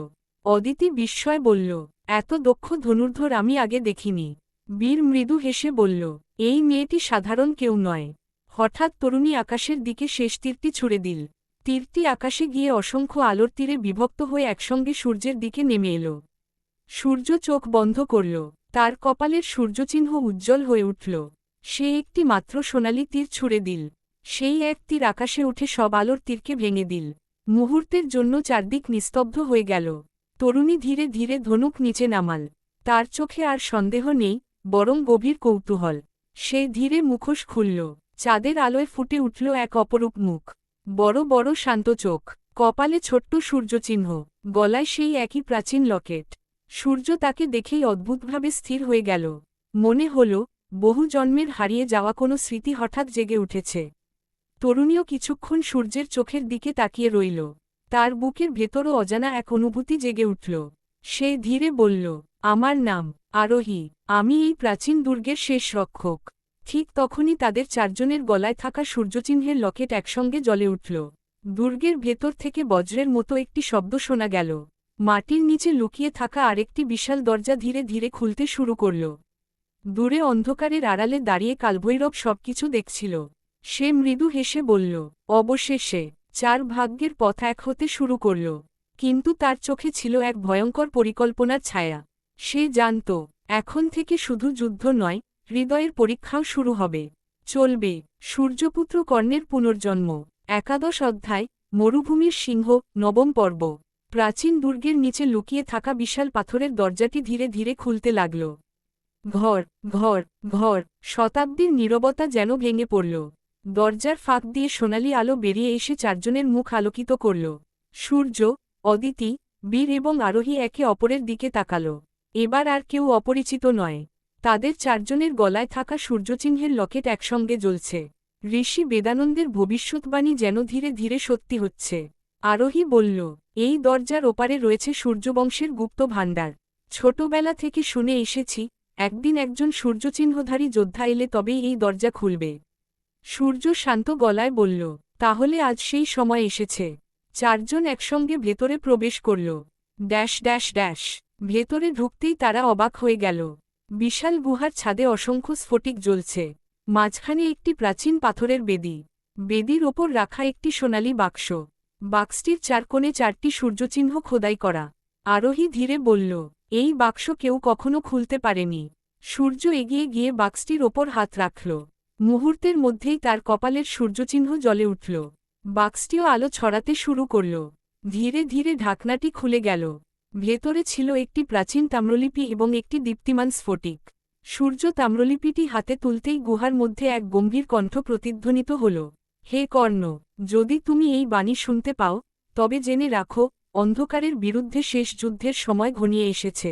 অদিতি বিস্ময় বলল, এত দক্ষ ধনুর্ধর আমি আগে দেখিনি। বীর মৃদু হেসে বলল, এই মেয়েটি সাধারণ কেউ নয়। হঠাৎ তরুণী আকাশের দিকে শেষ তীরটি ছুঁড়ে দিল। তীরটি আকাশে গিয়ে অসংখ্য আলোর তীরে বিভক্ত হয়ে একসঙ্গে সূর্যের দিকে নেমে এল। সূর্য চোখ বন্ধ করল। তার কপালের সূর্যচিহ্ন উজ্জ্বল হয়ে উঠল। সে একটি মাত্র সোনালি তীর ছুঁড়ে দিল। সেই এক তীর আকাশে উঠে সব আলোর তীরকে ভেঙে দিল। মুহূর্তের জন্য চারদিক নিস্তব্ধ হয়ে গেল। তরুণী ধীরে ধীরে ধনুক নিচে নামাল। তার চোখে আর সন্দেহ নেই, বরং গভীর কৌতূহল। সে ধীরে মুখোশ খুলল। চাঁদের আলোয় ফুটে উঠল এক অপরূপ মুখ। বড় বড় শান্ত চোখ, কপালে ছোট্ট সূর্যচিহ্ন, গলায় সেই একই প্রাচীন লকেট। সূর্য তাকে দেখেই অদ্ভুতভাবে স্থির হয়ে গেল। মনে হল, বহু জন্মের হারিয়ে যাওয়া কোনো স্মৃতি হঠাৎ জেগে উঠেছে। তরুণীও কিছুক্ষণ সূর্যের চোখের দিকে তাকিয়ে রইল। তার বুকের ভেতরও অজানা এক অনুভূতি জেগে উঠল। সে ধীরে বলল, আমার নাম আরোহী, আমি এই প্রাচীন দুর্গের শেষ রক্ষক। ঠিক তখনই তাদের চারজনের গলায় থাকা সূর্যচিহ্নের লকেট একসঙ্গে জ্বলে উঠল। দুর্গের ভেতর থেকে বজ্রের মতো একটি শব্দ শোনা গেল। মাটির নিচে লুকিয়ে থাকা আরেকটি বিশাল দরজা ধীরে ধীরে খুলতে শুরু করল। দূরে অন্ধকারের আড়ালে দাঁড়িয়ে কালভৈরব সবকিছু দেখছিল। সে মৃদু হেসে বলল, অবশেষে 4 ভাগ্যের পথ এক হতে শুরু করল। কিন্তু তার চোখে ছিল এক ভয়ঙ্কর পরিকল্পনার ছায়া। সে জানত, এখন থেকে শুধু যুদ্ধ নয়, হৃদয়ের পরীক্ষাও শুরু হবে। চলবে সূর্যপুত্র কর্ণের পুনর্জন্ম। 11 অধ্যায়, মরুভূমির সিংহ, 9ম পর্ব। প্রাচীন দুর্গের নিচে লুকিয়ে থাকা বিশাল পাথরের দরজাটি ধীরে ধীরে খুলতে লাগল। ঘর ঘর ঘর, শতাব্দীর নীরবতা যেন ভেঙে পড়ল। দরজার ফাঁক দিয়ে সোনালি আলো বেরিয়ে এসে চারজনের মুখ আলোকিত করল। সূর্য, অদিতি, বীর এবং আরোহী একে অপরের দিকে তাকাল। এবার আর কেউ অপরিচিত নয়। তাদের চারজনের গলায় থাকা সূর্যচিহ্নের লকেট একসঙ্গে জ্বলছে। ঋষি বেদানন্দের ভবিষ্যৎবাণী যেন ধীরে ধীরে সত্যি হচ্ছে। আরোহী বলল, এই দরজার ওপারে রয়েছে সূর্যবংশের গুপ্ত ভাণ্ডার। ছোটবেলা থেকে শুনে এসেছি, একদিন একজন সূর্যচিহ্নধারী যোদ্ধা এলে তবেই এই দরজা খুলবে। সূর্য শান্ত গলায় বলল, তাহলে আজ সেই সময় এসেছে। চারজন একসঙ্গে ভেতরে প্রবেশ করল। ড্যাশ ড্যাশ ড্যাশ, ভেতরে ঢুকতেই তারা অবাক হয়ে গেল। বিশাল গুহার ছাদে অসংখ্য স্ফটিক জ্বলছে। মাঝখানে একটি প্রাচীন পাথরের বেদি। বেদির ওপর রাখা একটি সোনালী বাক্স। বাক্সটির চারকোণে 4টি সূর্যচিহ্ন খোদাই করা। আরোহী ধীরে বলল, এই বাক্স কেউ কখনো খুলতে পারেনি। সূর্য এগিয়ে গিয়ে বাক্সটির ওপর হাত রাখল। মুহূর্তের মধ্যেই তার কপালের সূর্যচিহ্ন জ্বলে উঠল। বাক্সটিও আলো ছড়াতে শুরু করল। ধীরে ধীরে ঢাকনাটি খুলে গেল। ভেতরে ছিল একটি প্রাচীন তাম্রলিপি এবং একটি দীপ্তিমান স্ফটিক। সূর্য তাম্রলিপিটি হাতে তুলতেই গুহার মধ্যে এক গম্ভীর কণ্ঠ প্রতিধ্বনিত হল, হে কর্ণ, যদি তুমি এই বাণী শুনতে পাও, তবে জেনে রাখো, অন্ধকারের বিরুদ্ধে শেষ যুদ্ধের সময় ঘনিয়ে এসেছে।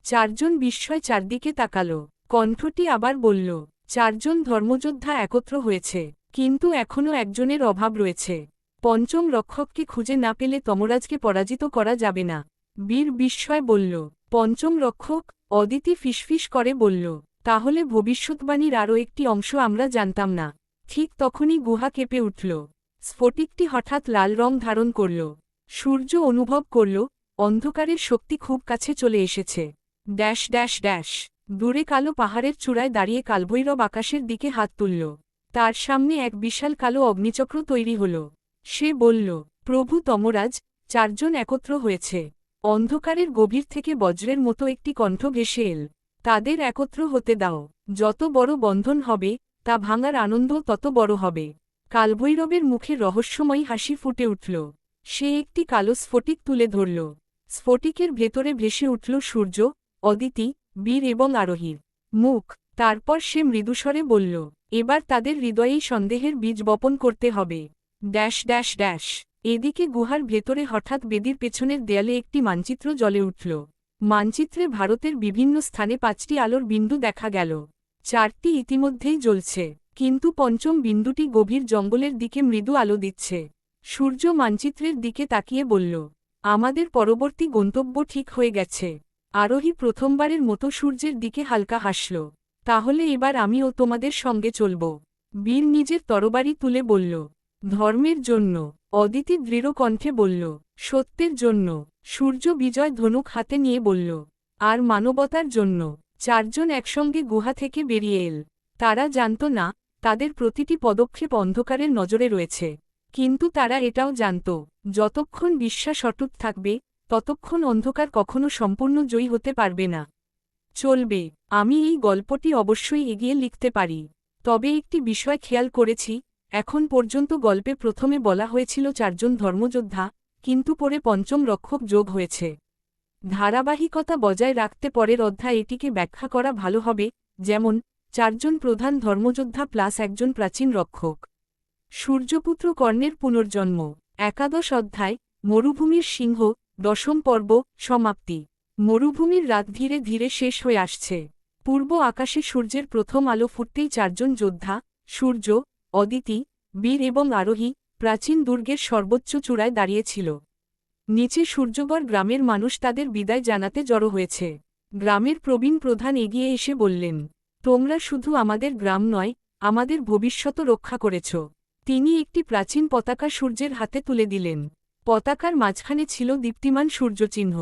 চারজন বিস্ময় চারদিকে তাকাল। কণ্ঠটি আবার বলল, চারজন ধর্মযোদ্ধা একত্র হয়েছে, কিন্তু এখনও একজনের অভাব রয়েছে। পঞ্চম রক্ষককে খুঁজে না পেলে তমরাজকে পরাজিত করা যাবে না। বীর বিস্ময় বলল, পঞ্চম রক্ষক? অদিতি ফিসফিস করে বলল, তাহলে ভবিষ্যৎবাণীর আরও একটি অংশ আমরা জানতাম না। ঠিক তখনই গুহা কেঁপে উঠল। স্ফটিকটি হঠাৎ লাল রং ধারণ করল। সূর্য অনুভব করল, অন্ধকারের শক্তি খুব কাছে চলে এসেছে। ড্যাশ ড্যাশ ড্যাশ, দূরে কালো পাহাড়ের চূড়ায় দাঁড়িয়ে কালভৈরব আকাশের দিকে হাত তুলল। তার সামনে এক বিশাল কালো অগ্নিচক্র তৈরি হল। সে বলল, প্রভু তমরাজ, চারজন একত্র হয়েছে। অন্ধকারের গভীর থেকে বজ্রের মতো একটি কণ্ঠ ভেসে এল, তাদের একত্র হতে দাও। যত বড় বন্ধন হবে, তা ভাঙার আনন্দ তত বড় হবে। কালভৈরবের মুখে রহস্যময়ী হাসি ফুটে উঠল। সে একটি কালো স্ফটিক তুলে ধরল। স্ফটিকের ভেতরে ভেসে উঠল সূর্য, অদিতি, বীর এবং আরোহীর মুখ। তারপর সে মৃদুস্বরে বলল, এবার তাদের হৃদয়েই সন্দেহের বীজ বপন করতে হবে। ড্যাশ ড্যাশ ড্যাশ, এদিকে গুহার ভেতরে হঠাৎ বেদির পেছনের দেয়ালে একটি মানচিত্র জ্বলে উঠল। মানচিত্রে ভারতের বিভিন্ন স্থানে 5টি আলোর বিন্দু দেখা গেল। 4টি ইতিমধ্যেই জ্বলছে, কিন্তু পঞ্চম বিন্দুটি গভীর জঙ্গলের দিকে মৃদু আলো দিচ্ছে। সূর্য মানচিত্রের দিকে তাকিয়ে বলল, আমাদের পরবর্তী গন্তব্য ঠিক হয়ে গেছে। আরোহী প্রথমবারের মতো সূর্যের দিকে হালকা হাসল। তাহলে এবার আমিও তোমাদের সঙ্গে চলব। বীর নিজের তরবারি তুলে বলল, ধর্মের জন্য। অদিতি দৃঢ় কণ্ঠে বলল, সত্যের জন্য। সূর্য বিজয় ধনুক হাতে নিয়ে বলল, আর মানবতার জন্য। চারজন একসঙ্গে গুহা থেকে বেরিয়ে এল। তারা জানত না, তাদের প্রতিটি পদক্ষেপ অন্ধকারের নজরে রয়েছে। কিন্তু তারা এটাও জানত, যতক্ষণ বিশ্বাস অটুট থাকবে, ততক্ষণ অন্ধকার কখনো সম্পূর্ণ জয়ী হতে পারবে না। চলবে, আমি এই গল্পটি অবশ্যই এগিয়ে লিখতে পারি। তবে একটি বিষয় খেয়াল করেছি, এখন পর্যন্ত গল্পে প্রথমে বলা হয়েছিল 4জন ধর্মযোদ্ধা, কিন্তু পরে পঞ্চম রক্ষক যোগ হয়েছে। ধারাবাহিকতা বজায় রাখতে পরের অধ্যায় এটিকে ব্যাখ্যা করা ভালো হবে, যেমন 4জন প্রধান ধর্মযোদ্ধা প্লাস একজন প্রাচীন রক্ষক। সূর্যপুত্র কর্ণের পুনর্জন্ম। 11 অধ্যায়, মরুভূমির সিংহ, 10ম পর্ব, সমাপ্তি। মরুভূমির রাত ধীরে ধীরে শেষ হয়ে আসছে। পূর্ব আকাশে সূর্যের প্রথম আলো ফুটতেই 4জন যোদ্ধা, সূর্য, অদিতি, বীর এবং আরোহী, প্রাচীন দুর্গের সর্বোচ্চ চূড়ায় দাঁড়িয়েছিল। নিচে সূর্যগড় গ্রামের মানুষ তাদের বিদায় জানাতে জড়ো হয়েছে। গ্রামের প্রবীণ প্রধান এগিয়ে এসে বললেন, তোমরা শুধু আমাদের গ্রাম নয়, আমাদের ভবিষ্যৎও রক্ষা করেছ। তিনি একটি প্রাচীন পতাকা সূর্যের হাতে তুলে দিলেন। পতাকার মাঝখানে ছিল দীপ্তিমান সূর্যচিহ্ন।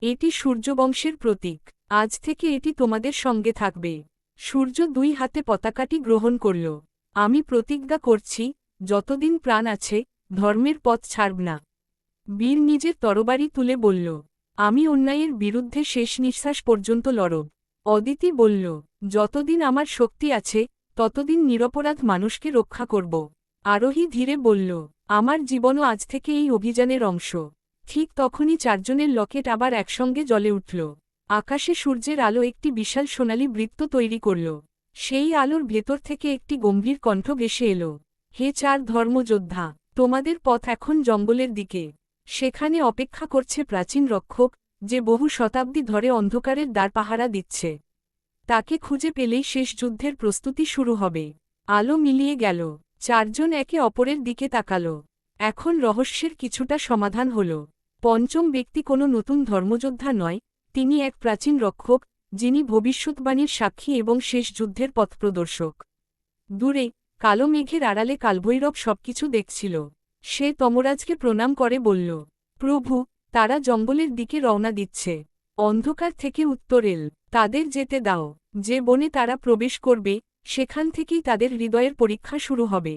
এটি সূর্যবংশের প্রতীক। আজ থেকে এটি তোমাদের সঙ্গে থাকবে। সূর্য দুই হাতে পতাকাটি গ্রহণ করল। আমি প্রতিজ্ঞা করছি, যতদিন প্রাণ আছে, ধর্মের পথ ছাড়ব না। বীর নিজের তরবারি তুলে বলল, আমি অন্যায়ের বিরুদ্ধে শেষ নিঃশ্বাস পর্যন্ত লড়ব। অদিতি বলল, যতদিন আমার শক্তি আছে, ততদিন নিরপরাধ মানুষকে রক্ষা করব। আরোহী ধীরে বলল, আমার জীবনও আজ থেকে এই অভিযানের অংশ। ঠিক তখনই চারজনের লকেট আবার একসঙ্গে জ্বলে উঠল। আকাশে সূর্যের আলো একটি বিশাল সোনালী বৃত্ত তৈরি করল। সেই আলোর ভেতর থেকে একটি গম্ভীর কণ্ঠ ভেসে এলো, হে চার ধর্মযোদ্ধা, তোমাদের পথ এখন জঙ্গলের দিকে। সেখানে অপেক্ষা করছে প্রাচীন রক্ষক, যে বহু শতাব্দী ধরে অন্ধকারের দ্বার পাহারা দিচ্ছে। তাকে খুঁজে পেলেই শেষ যুদ্ধের প্রস্তুতি শুরু হবে। আলো মিলিয়ে গেল। চারজন একে অপরের দিকে তাকাল। এখন রহস্যের কিছুটা সমাধান হল। পঞ্চম ব্যক্তি কোনো নতুন ধর্মযোদ্ধা নয়, তিনি এক প্রাচীন রক্ষক, যিনি ভবিষ্যৎবাণীর সাক্ষী এবং শেষ যুদ্ধের পথপ্রদর্শক। দূরে কালো মেঘের আড়ালে কালভৈরব সবকিছু দেখছিল। সে তমরাজকে প্রণাম করে বলল, প্রভু, তারা জঙ্গলের দিকে রওনা দিচ্ছে। অন্ধকার থেকে উত্তর এল, তাদের যেতে দাও। যে বনে তারা প্রবেশ করবে, সেখান থেকেই তাদের হৃদয়ের পরীক্ষা শুরু হবে।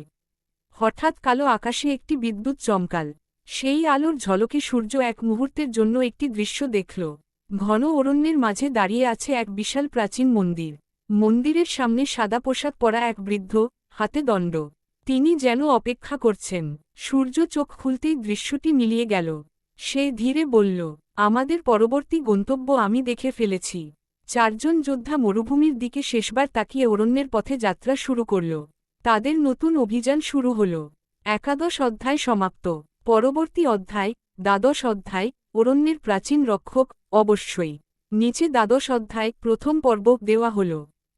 হঠাৎ কালো আকাশে একটি বিদ্যুৎ চমকাল। সেই আলোর ঝলকে সূর্য এক মুহূর্তের জন্য একটি দৃশ্য দেখল। ঘন অরণ্যের মাঝে দাঁড়িয়ে আছে এক বিশাল প্রাচীন মন্দির। মন্দিরের সামনে সাদা পোশাক পরা এক বৃদ্ধ, হাতে দণ্ড। তিনি যেন অপেক্ষা করছেন। সূর্য চোখ খুলতেই দৃশ্যটি মিলিয়ে গেল। সে ধীরে বলল, আমাদের পরবর্তী গন্তব্য আমি দেখে ফেলেছি। চারজন যোদ্ধা মরুভূমির দিকে শেষবার তাকিয়ে অরণ্যের পথে যাত্রা শুরু করল। তাদের নতুন অভিযান শুরু হল। একাদশ অধ্যায় সমাপ্ত। পরবর্তী অধ্যায়, দ্বাদশ অধ্যায়, অরণ্যের প্রাচীন রক্ষক। অবশ্যই নিচে দ্বাদশ অধ্যায় প্রথম পর্ব দেওয়া হল।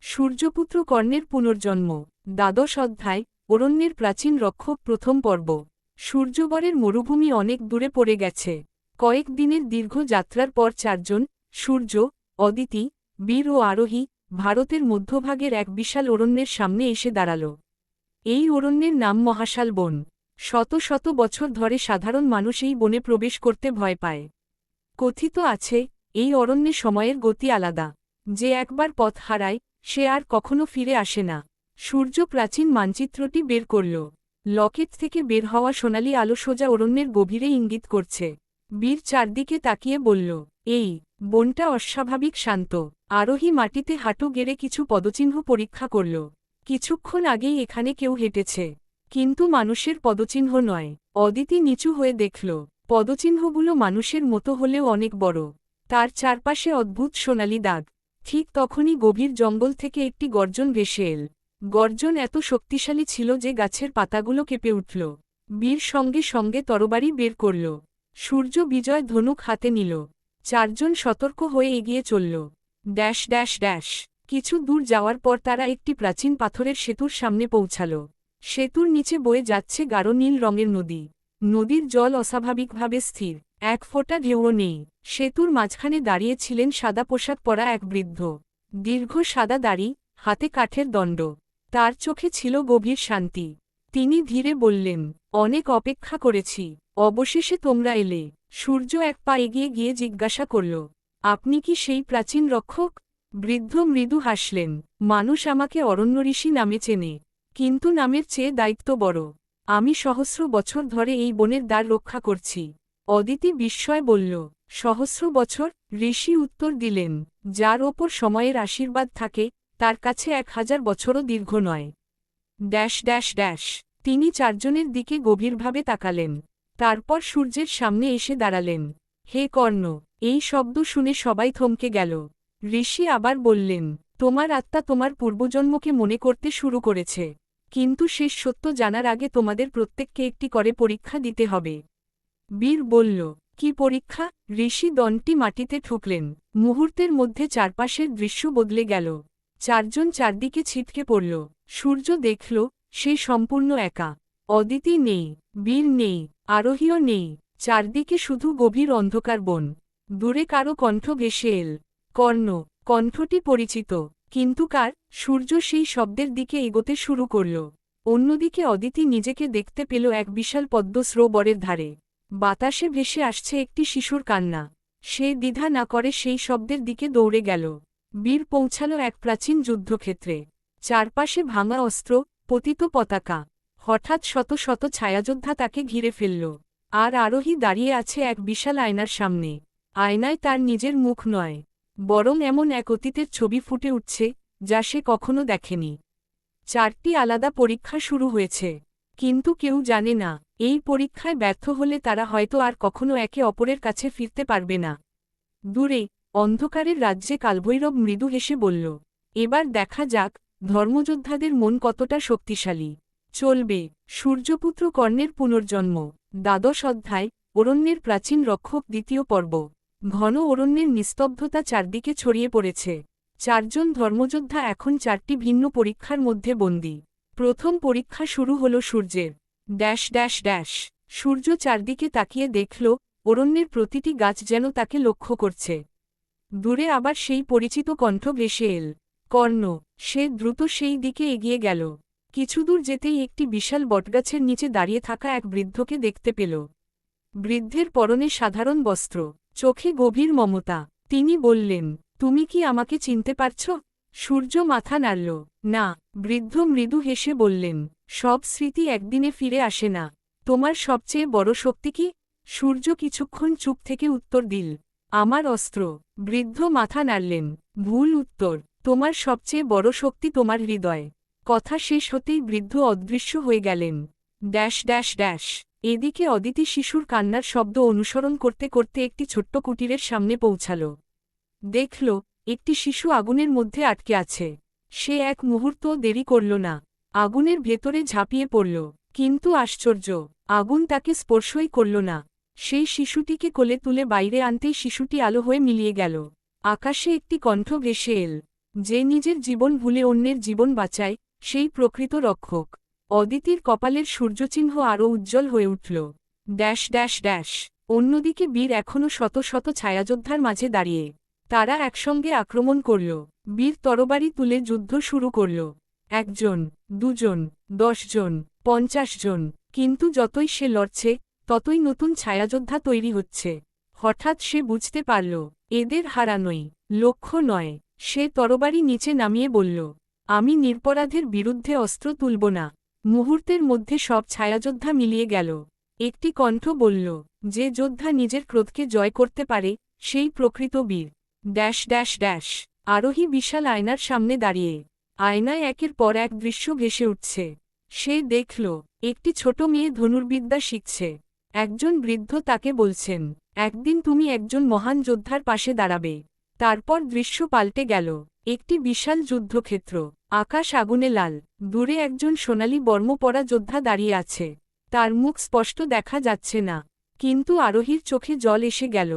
সূর্যপুত্র কর্ণের পুনর্জন্ম। দ্বাদশ অধ্যায়, অরণ্যের প্রাচীন রক্ষক প্রথম পর্ব। সূর্যগড়ের মরুভূমি অনেক দূরে পড়ে গেছে। কয়েক দিনের দীর্ঘ যাত্রার পর চারজন, সূর্য, অদিতি, বীর ও আরোহী, ভারতের মধ্যভাগের এক বিশাল অরণ্যের সামনে এসে দাঁড়াল। এই অরণ্যের নাম মহাশাল বন। শত শত বছর ধরে সাধারণ মানুষ এই বনে প্রবেশ করতে ভয় পায়। কথিত আছে, এই অরণ্যে সময়ের গতি আলাদা। যে একবার পথ হারায়, সে আর কখনো ফিরে আসে না। সূর্য প্রাচীন মানচিত্রটি বের করল। লকেট থেকে বের হওয়া সোনালি আলো সোজা অরণ্যের গভীরে ইঙ্গিত করছে। বীর চারদিকে তাকিয়ে বলল, এই বনটা অস্বাভাবিক শান্ত। আরোহী মাটিতে হাঁটু গেড়ে কিছু পদচিহ্ন পরীক্ষা করল। কিছুক্ষণ আগেই এখানে কেউ হেঁটেছে, কিন্তু মানুষের পদচিহ্ন নয়। অদিতি নিচু হয়ে দেখল, পদচিহ্নগুলো মানুষের মতো হলেও অনেক বড়। তার চারপাশে অদ্ভুত সোনালি দাগ। ঠিক তখনই গভীর জঙ্গল থেকে একটি গর্জন ভেসে এল। গর্জন এত শক্তিশালী ছিল যে গাছের পাতাগুলো কেঁপে উঠল। বীর সঙ্গে সঙ্গে তরবারি বের করল। সূর্য বিজয় ধনুক হাতে নিল। চারজন সতর্ক হয়ে এগিয়ে চলল। Dash dash dash. কিছু দূর যাওয়ার পর তারা একটি প্রাচীন পাথরের সেতুর সামনে পৌঁছাল। সেতুর নিচে বয়ে যাচ্ছে গাঢ় নীল রঙের নদী। নদীর জল অস্বাভাবিকভাবে স্থির। এক ফোঁটা ঢেউও নেই। সেতুর মাঝখানে দাঁড়িয়ে ছিলেন সাদা পোশাক পরা এক বৃদ্ধ। দীর্ঘ সাদা দাড়ি, হাতে কাঠের দণ্ড। তার চোখে ছিল গভীর শান্তি। তিনি ধীরে বললেন, অনেক অপেক্ষা করেছি, অবশেষে তোমরা এলে। সূর্য এক পা এগিয়ে গিয়ে জিজ্ঞাসা করল, আপনি কি সেই প্রাচীন রক্ষক? বৃদ্ধ মৃদু হাসলেন, মানুষ আমাকে অরণ্যঋষি নামে চেনে, কিন্তু নামের চেয়ে দায়িত্ব বড়। আমি সহস্র বছর ধরে এই বনের দ্বার রক্ষা করছি। অদিতি বিস্ময় বলল, সহস্র বছর? ঋষি উত্তর দিলেন, যার ওপর সময়ের আশীর্বাদ থাকে, তার কাছে 1000 বছরও দীর্ঘ নয়। Dash dash dash. তিনি চারজনের দিকে গভীরভাবে তাকালেন। তারপর সূর্যের সামনে এসে দাঁড়ালেন। হে কর্ণ। এই শব্দ শুনে সবাই থমকে গেল। ঋষি আবার বললেন, তোমার আত্মা তোমার পূর্বজন্মকে মনে করতে শুরু করেছে। কিন্তু শেষ সত্য জানার আগে তোমাদের প্রত্যেককে একটি করে পরীক্ষা দিতে হবে। বীর বলল, কি পরীক্ষা? ঋষি দণ্ডটি মাটিতে ঠুকলেন। মুহূর্তের মধ্যে চারপাশের দৃশ্য বদলে গেল। চারজন চারদিকে ছিটকে পড়ল। সূর্য দেখল, সে সম্পূর্ণ একা। অদিতি নেই, বীর নেই, আরোহীও নেই, চারদিকে শুধু গভীর অন্ধকার বন। দূরে কারো কণ্ঠ ভেসে এল। কর্ণ। কণ্ঠটি পরিচিত, কিন্তু কার? সূর্য সেই শব্দের দিকে এগোতে শুরু করল। অন্যদিকে অদিতি নিজেকে দেখতে পেল এক বিশাল পদ্ম সরোবরের ধারে। বাতাসে ভেসে আসছে একটি শিশুর কান্না। সে দ্বিধা না করে সেই শব্দের দিকে দৌড়ে গেল। বীর পৌঁছাল এক প্রাচীন যুদ্ধক্ষেত্রে। চারপাশে ভাঙা অস্ত্র, পতিত পতাকা। হঠাৎ শত শত ছায়াযোদ্ধা তাকে ঘিরে ফেলল। আর আরোহী দাঁড়িয়ে আছে এক বিশাল আয়নার সামনে। আয়নায় তার নিজের মুখ নয়, বরং এমন এক অতীতের ছবি ফুটে উঠছে যা সে কখনো দেখেনি। 4টি আলাদা পরীক্ষা শুরু হয়েছে, কিন্তু কেউ জানে না এই পরীক্ষায় ব্যর্থ হলে তারা হয়তো আর কখনো একে অপরের কাছে ফিরতে পারবে না। দূরে অন্ধকারের রাজ্যে কালভৈরব মৃদু হেসে বলল, এবার দেখা যাক ধর্মযোদ্ধাদের মন কতটা শক্তিশালী। চলবে সূর্যপুত্র কর্ণের পুনর্জন্ম। দ্বাদশ অধ্যায়, অরণ্যের প্রাচীন রক্ষক, দ্বিতীয় পর্ব। ঘন অরণ্যের নিস্তব্ধতা চারদিকে ছড়িয়ে পড়েছে। 4জন ধর্মযোদ্ধা এখন 4টি ভিন্ন পরীক্ষার মধ্যে বন্দী। প্রথম পরীক্ষা শুরু হল সূর্যের। Dash dash dash. সূর্য চারদিকে তাকিয়ে দেখল, অরণ্যের প্রতিটি গাছ যেন তাকে লক্ষ্য করছে। দূরে আবার সেই পরিচিত কণ্ঠ ভেসে এল। কর্ণ। সে দ্রুত সেই দিকে এগিয়ে গেল। কিছুদূর যেতেই একটি বিশাল বটগাছের নিচে দাঁড়িয়ে থাকা এক বৃদ্ধকে দেখতে পেল। বৃদ্ধের পরনে সাধারণ বস্ত্র, চোখে গভীর মমতা। তিনি বললেন, তুমি কি আমাকে চিনতে পারছ? সূর্য মাথা নাড়ল। না। বৃদ্ধ মৃদু হেসে বললেন, সব স্মৃতি একদিনে ফিরে আসে না। তোমার সবচেয়ে বড় শক্তি কি? সূর্য কিছুক্ষণ চুপ থেকে উত্তর দিল, আমার অস্ত্র। বৃদ্ধ মাথা নাড়লেন, ভুল উত্তর। তোমার সবচেয়ে বড় শক্তি তোমার হৃদয়। কথা শেষ হতেই বৃদ্ধ অদৃশ্য হয়ে গেলেন। Dash dash dash. এদিকে অদিতি শিশুর কান্নার শব্দ অনুসরণ করতে করতে একটি ছোট্ট কুটিরের সামনে পৌঁছাল। দেখল, একটি শিশু আগুনের মধ্যে আটকে আছে। সে এক মুহূর্তও দেরি করল না, আগুনের ভেতরে ঝাঁপিয়ে পড়ল। কিন্তু আশ্চর্য, আগুন তাকে স্পর্শই করল না। সেই শিশুটিকে কোলে তুলে বাইরে আনতেই শিশুটি আলো হয়ে মিলিয়ে গেল। আকাশে একটি কণ্ঠ ভেসে এল, যে নিজের জীবন ভুলে অন্যের জীবন বাঁচায়, সেই প্রকৃত রক্ষক। অদিতির কপালের সূর্যচিহ্ন আরও উজ্জ্বল হয়ে উঠল। Dash dash dash. অন্যদিকে বীর এখনও শত শত ছায়াযোদ্ধার মাঝে দাঁড়িয়ে। তারা একসঙ্গে আক্রমণ করল। বীর তরবারি তুলে যুদ্ধ শুরু করল। 1 জন, 2 জন, 10 জন, 50 জন। কিন্তু যতই সে লড়ছে, ততই নতুন ছায়াযোদ্ধা তৈরি হচ্ছে। হঠাৎ সে বুঝতে পারল, এদের হারানোই লক্ষ্য নয়। সে তরবারি নিচে নামিয়ে বলল, আমি নিরপরাধের বিরুদ্ধে অস্ত্র তুলব না। মুহূর্তের মধ্যে সব ছায়াযোদ্ধা মিলিয়ে গেল। একটি কণ্ঠ বলল, যে যোদ্ধা নিজের ক্রোধকে জয় করতে পারে, সেই প্রকৃত বীর। Dash dash dash. আরোহী বিশাল আয়নার সামনে দাঁড়িয়ে। আয়নায় একের পর এক দৃশ্য ভেসে উঠছে। সে দেখল, একটি ছোট মেয়ে ধনুর্বিদ্যা শিখছে। একজন বৃদ্ধ তাকে বলছেন, একদিন তুমি একজন মহান যোদ্ধার পাশে দাঁড়াবে। তারপর দৃশ্য পাল্টে গেল। একটি বিশাল যুদ্ধক্ষেত্র, আকাশ আগুনে লাল। দূরে একজন সোনালি বর্ম পরা যোদ্ধা দাঁড়িয়ে আছে। তার মুখ স্পষ্ট দেখা যাচ্ছে না, কিন্তু আরোহীর চোখে জল এসে গেল।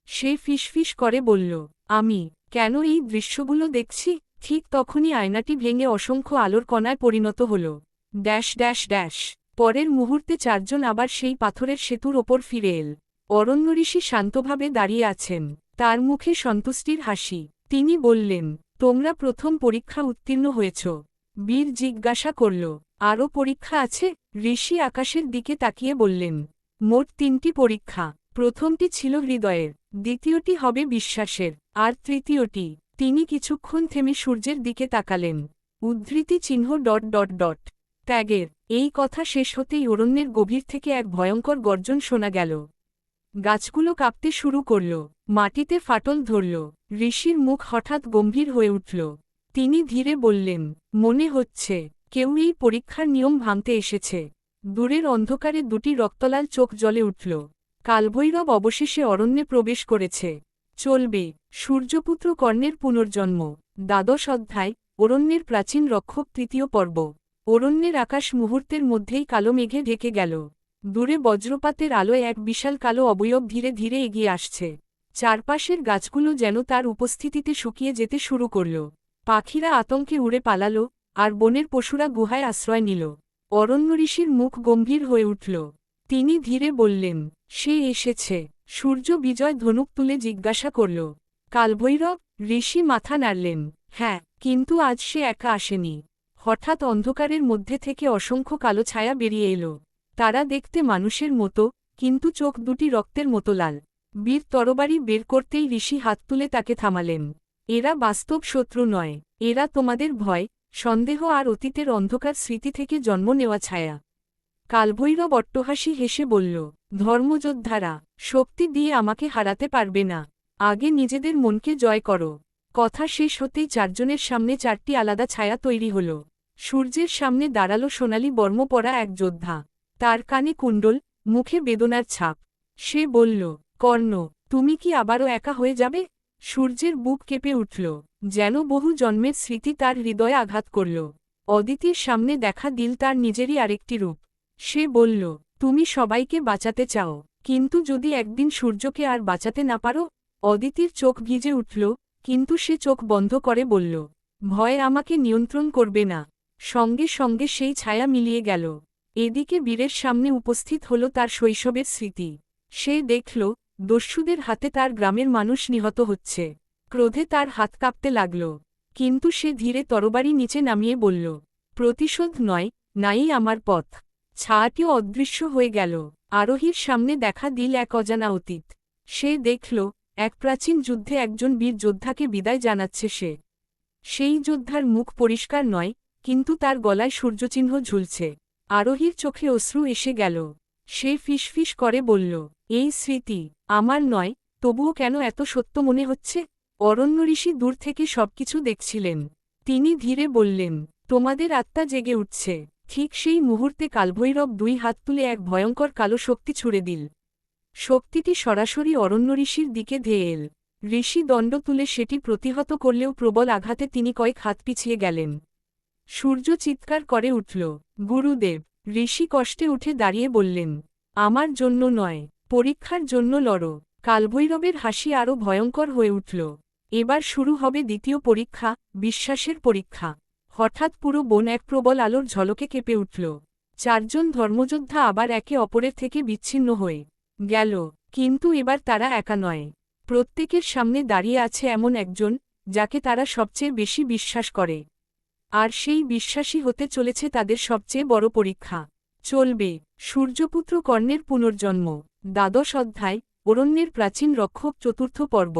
সে ফিসফিস করে বলল, আমি কেন এই দৃশ্যগুলো দেখছি? ঠিক তখনই আয়নাটি ভেঙে অসংখ্য আলোর কণায় পরিণত হল। Dash dash dash. পরের মুহূর্তে 4 জন আবার সেই পাথরের সেতুর ওপর ফিরে এল। অরণ্যঋষি শান্তভাবে দাঁড়িয়ে আছেন, তার মুখে সন্তুষ্টির হাসি। তিনি বললেন, তোমরা প্রথম পরীক্ষা উত্তীর্ণ হয়েছ। বীর জিজ্ঞাসা করল, আরও পরীক্ষা আছে? ঋষি আকাশের দিকে তাকিয়ে বললেন, মোট 3টি পরীক্ষা। প্রথমটি ছিল হৃদয়ের, দ্বিতীয়টি হবে বিশ্বাসের, আর তৃতীয়টি। তিনি কিছুক্ষণ থেমে সূর্যের দিকে তাকালেন। উদ্ধৃতি চিহ্ন ডট ডট ডট। ত্যাগের। এই কথা শেষ হতেই অরণ্যের গভীর থেকে এক ভয়ঙ্কর গর্জন শোনা গেল। গাছগুলো কাঁপতে শুরু করল, মাটিতে ফাটল ধরল। ঋষির মুখ হঠাৎ গম্ভীর হয়ে উঠল। তিনি ধীরে বললেন, মনে হচ্ছে কেউ এই পরীক্ষার নিয়ম ভাঙতে এসেছে। দূরের অন্ধকারে 2টি রক্তলাল চোখ জ্বলে উঠল। কালভৈরব অবশেষে অরণ্যে প্রবেশ করেছে। চলবে সূর্যপুত্র কর্ণের পুনর্জন্ম। দ্বাদশ অধ্যায়, অরণ্যের প্রাচীন রক্ষক, তৃতীয় পর্ব। অরণ্যের আকাশ মুহূর্তের মধ্যেই কালো মেঘে ঢেকে গেল। দূরে বজ্রপাতের আলোয় এক বিশাল কালো অবয়ব ধীরে ধীরে এগিয়ে আসছে। চারপাশের গাছগুলো যেন তার উপস্থিতিতে শুকিয়ে যেতে শুরু করল। পাখিরা আতঙ্কে উড়ে পালাল, আর বনের পশুরা গুহায় আশ্রয় নিল। অরণ্য ঋষির মুখ গম্ভীর হয়ে উঠল। তিনি ধীরে বললেন, সে এসেছে। সূর্য বিজয় ধনুক তুলে জিজ্ঞাসা করল, কালভৈরব? ঋষি মাথা নাড়লেন, হ্যাঁ, কিন্তু আজ সে একা আসেনি। হঠাৎ অন্ধকারের মধ্যে থেকে অসংখ্য কালো ছায়া বেরিয়ে এলো। তারা দেখতে মানুষের মতো, কিন্তু চোখ দুটি রক্তের মতো লাল। বীর তরবারি বের করতেই ঋষি হাত তুলে তাকে থামালেন। এরা বাস্তব শত্রু নয়, এরা তোমাদের ভয়, সন্দেহ আর অতীতের অন্ধকার স্মৃতি থেকে জন্ম নেওয়া ছায়া। কালভৈরব অট্টহাসি হেসে বলল, ধর্মযোদ্ধারা, শক্তি দিয়ে আমাকে হারাতে পারবে না। আগে নিজেদের মনকে জয় করো। কথা শেষ হতেই চারজনের সামনে চারটি আলাদা ছায়া তৈরি হল। সূর্যের সামনে দাঁড়ালো সোনালি বর্ম পরা এক যোদ্ধা। তার কানে কুণ্ডল, মুখে বেদনার ছাপ। সে বলল, কর্ণ, তুমি কি আবারও একা হয়ে যাবে? সূর্যের বুক কেঁপে উঠল, যেন বহু জন্মের স্মৃতি তার হৃদয়ে আঘাত করল। অদিতির সামনে দেখা দিল তার নিজেরই আরেকটি রূপ। সে বলল, তুমি সবাইকে বাঁচাতে চাও, কিন্তু যদি একদিন সূর্যকে আর বাঁচাতে না পারো? অদিতির চোখ ভিজে উঠল, কিন্তু সে চোখ বন্ধ করে বলল, ভয় আমাকে নিয়ন্ত্রণ করবে না। সঙ্গে সঙ্গে সেই ছায়া মিলিয়ে গেল। এদিকে বীরের সামনে উপস্থিত হল তার শৈশবের স্মৃতি। সে দেখল, দস্যুদের হাতে তার গ্রামের মানুষ নিহত হচ্ছে। ক্রোধে তার হাত কাঁপতে লাগল। কিন্তু সে ধীরে তরবারি নিচে নামিয়ে বলল, প্রতিশোধ নয়, নাই আমার পথ। ছায়াটিও অদৃশ্য হয়ে গেল। আরোহীর সামনে দেখা দিল এক অজানা অতীত। সে দেখল, এক প্রাচীন যুদ্ধে একজন বীর যোদ্ধাকে বিদায় জানাচ্ছে সে। সেই যোদ্ধার মুখ পরিষ্কার নয়, কিন্তু তার গলায় সূর্যচিহ্ন ঝুলছে। আরোহীর চোখে অশ্রু এসে গেল। সে ফিসফিস করে বলল, এই স্মৃতি আমার নয়, তবুও কেন এত সত্য মনে হচ্ছে? অরণ্য ঋষি দূর থেকে সবকিছু দেখছিলেন। তিনি ধীরে বললেন, তোমাদের আত্মা জেগে উঠছে। ঠিক সেই মুহূর্তে কালভৈরব দুই হাত তুলে এক ভয়ঙ্কর কালো শক্তি ছুড়ে দিল। শক্তিটি সরাসরি অরণ্য ঋষির দিকে ধেয়ে এল। ঋষি দণ্ড তুলে সেটি প্রতিহত করলেও প্রবল আঘাতে তিনি কয়েক হাত পিছিয়ে গেলেন। সূর্য চিৎকার করে উঠল, গুরুদেব! ঋষি কষ্টে উঠে দাঁড়িয়ে বললেন, আমার জন্য নয়, পরীক্ষার জন্য লড়ো। কালভৈরবের হাসি আরও ভয়ঙ্কর হয়ে উঠল। এবার শুরু হবে দ্বিতীয় পরীক্ষা, বিশ্বাসের পরীক্ষা। হঠাৎ পুরো বন এক প্রবল আলোর ঝলকে কেঁপে উঠল। চারজন ধর্মযোদ্ধা আবার একে অপরের থেকে বিচ্ছিন্ন হয়ে গেল। কিন্তু এবার তারা একা নয়। প্রত্যেকের সামনে দাঁড়িয়ে আছে এমন একজন, যাকে তারা সবচেয়ে বেশি বিশ্বাস করে। আর সেই বিশ্বাসী হতে চলেছে তাদের সবচেয়ে বড় পরীক্ষা। চলবে সূর্যপুত্র কর্ণের পুনর্জন্ম। দ্বাদশ অধ্যায়, অরণ্যের প্রাচীন রক্ষক, চতুর্থ পর্ব।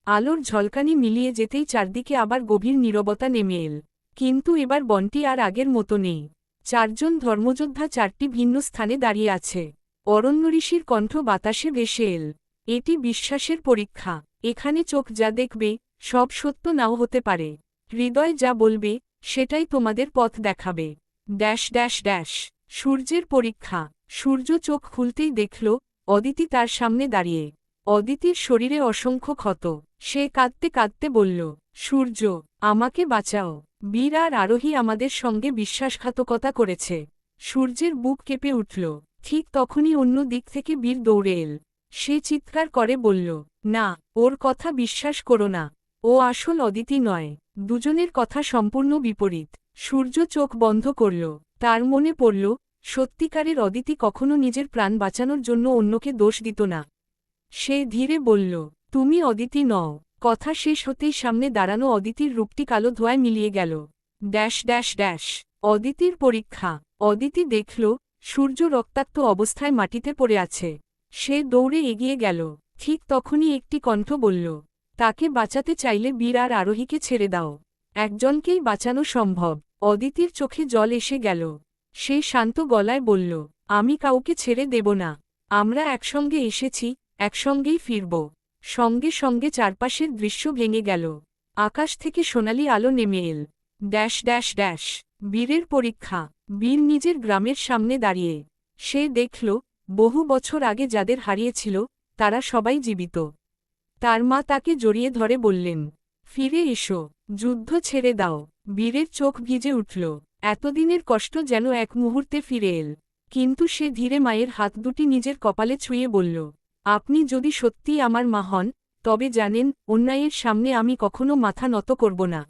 আলোর ঝলকানি মিলিয়ে যেতেই চারদিকে আবার গভীর নীরবতা নেমে এল। কিন্তু এবার বনটি আর আগের মতো নেই। চারজন ধর্মযোদ্ধা চারটি ভিন্ন স্থানে দাঁড়িয়ে আছে। অরণ্য ঋষির কণ্ঠ বাতাসে ভেসে এল, এটি বিশ্বাসের পরীক্ষা। এখানে চোখ যা দেখবে, সব সত্য নাও হতে পারে। হৃদয় যা বলবে, সেটাই তোমাদের পথ দেখাবে। Dash dash dash. সূর্যের পরীক্ষা। সূর্য চোখ খুলতেই দেখল, অদিতি তার সামনে দাঁড়িয়ে। অদিতির শরীরে অসংখ্য ক্ষত। সে কাঁদতে কাঁদতে বলল, সূর্য, আমাকে বাঁচাও। বীর আর আরোহী আমাদের সঙ্গে বিশ্বাসঘাতকতা করেছে। সূর্যের বুক কেঁপে উঠল। ঠিক তখনই অন্য দিক থেকে বীর দৌড়ে এল। সে চিৎকার করে বলল, না, ওর কথা বিশ্বাস করো না। ও আসল অদিতি নয়। দুজনের কথা সম্পূর্ণ বিপরীত। সূর্য চোখ বন্ধ করল। তার মনে পড়ল, সত্যিকারের অদিতি কখনো নিজের প্রাণ বাঁচানোর জন্য অন্যকে দোষ দিত না। সে ধীরে বলল, তুমি অদিতি নও। কথা শেষ হতেই সামনে দাঁড়ানো অদিতির রূপটি কালো ধোঁয়ায় মিলিয়ে গেল। Dash dash dash. অদিতির পরীক্ষা। অদিতি দেখল, সূর্য রক্তাক্ত অবস্থায় মাটিতে পড়ে আছে। সে দৌড়ে এগিয়ে গেল। ঠিক তখনই একটি কণ্ঠ বলল, তাকে বাঁচাতে চাইলে বীর আর আরোহীকে ছেড়ে দাও। একজনকেই বাঁচানো সম্ভব। অদিতির চোখে জল এসে গেল। সে শান্ত গলায় বলল, আমি কাউকে ছেড়ে দেব না। আমরা একসঙ্গে এসেছি, একসঙ্গেই ফিরব। সঙ্গে সঙ্গে চারপাশের দৃশ্য ভেঙে গেল। আকাশ থেকে সোনালি আলো নেমে এল। Dash dash dash. বীরের পরীক্ষা। বীর নিজের গ্রামের সামনে দাঁড়িয়ে। সে দেখল, বহু বছর আগে যাদের হারিয়েছিল, তারা সবাই জীবিত। তার মা তাকে জড়িয়ে ধরে বললেন, ফিরে এসো, যুদ্ধ ছেড়ে দাও। বীরের চোখ ভিজে উঠল। এতদিনের কষ্ট যেন এক মুহূর্তে ফিরে এল। কিন্তু সে ধীরে মায়ের হাত দুটি নিজের কপালে ছুঁয়ে বলল, আপনি যদি সত্যিই আমার মা হন, তবে জানেন, অন্যায়ের সামনে আমি কখনো মাথা নত করব না।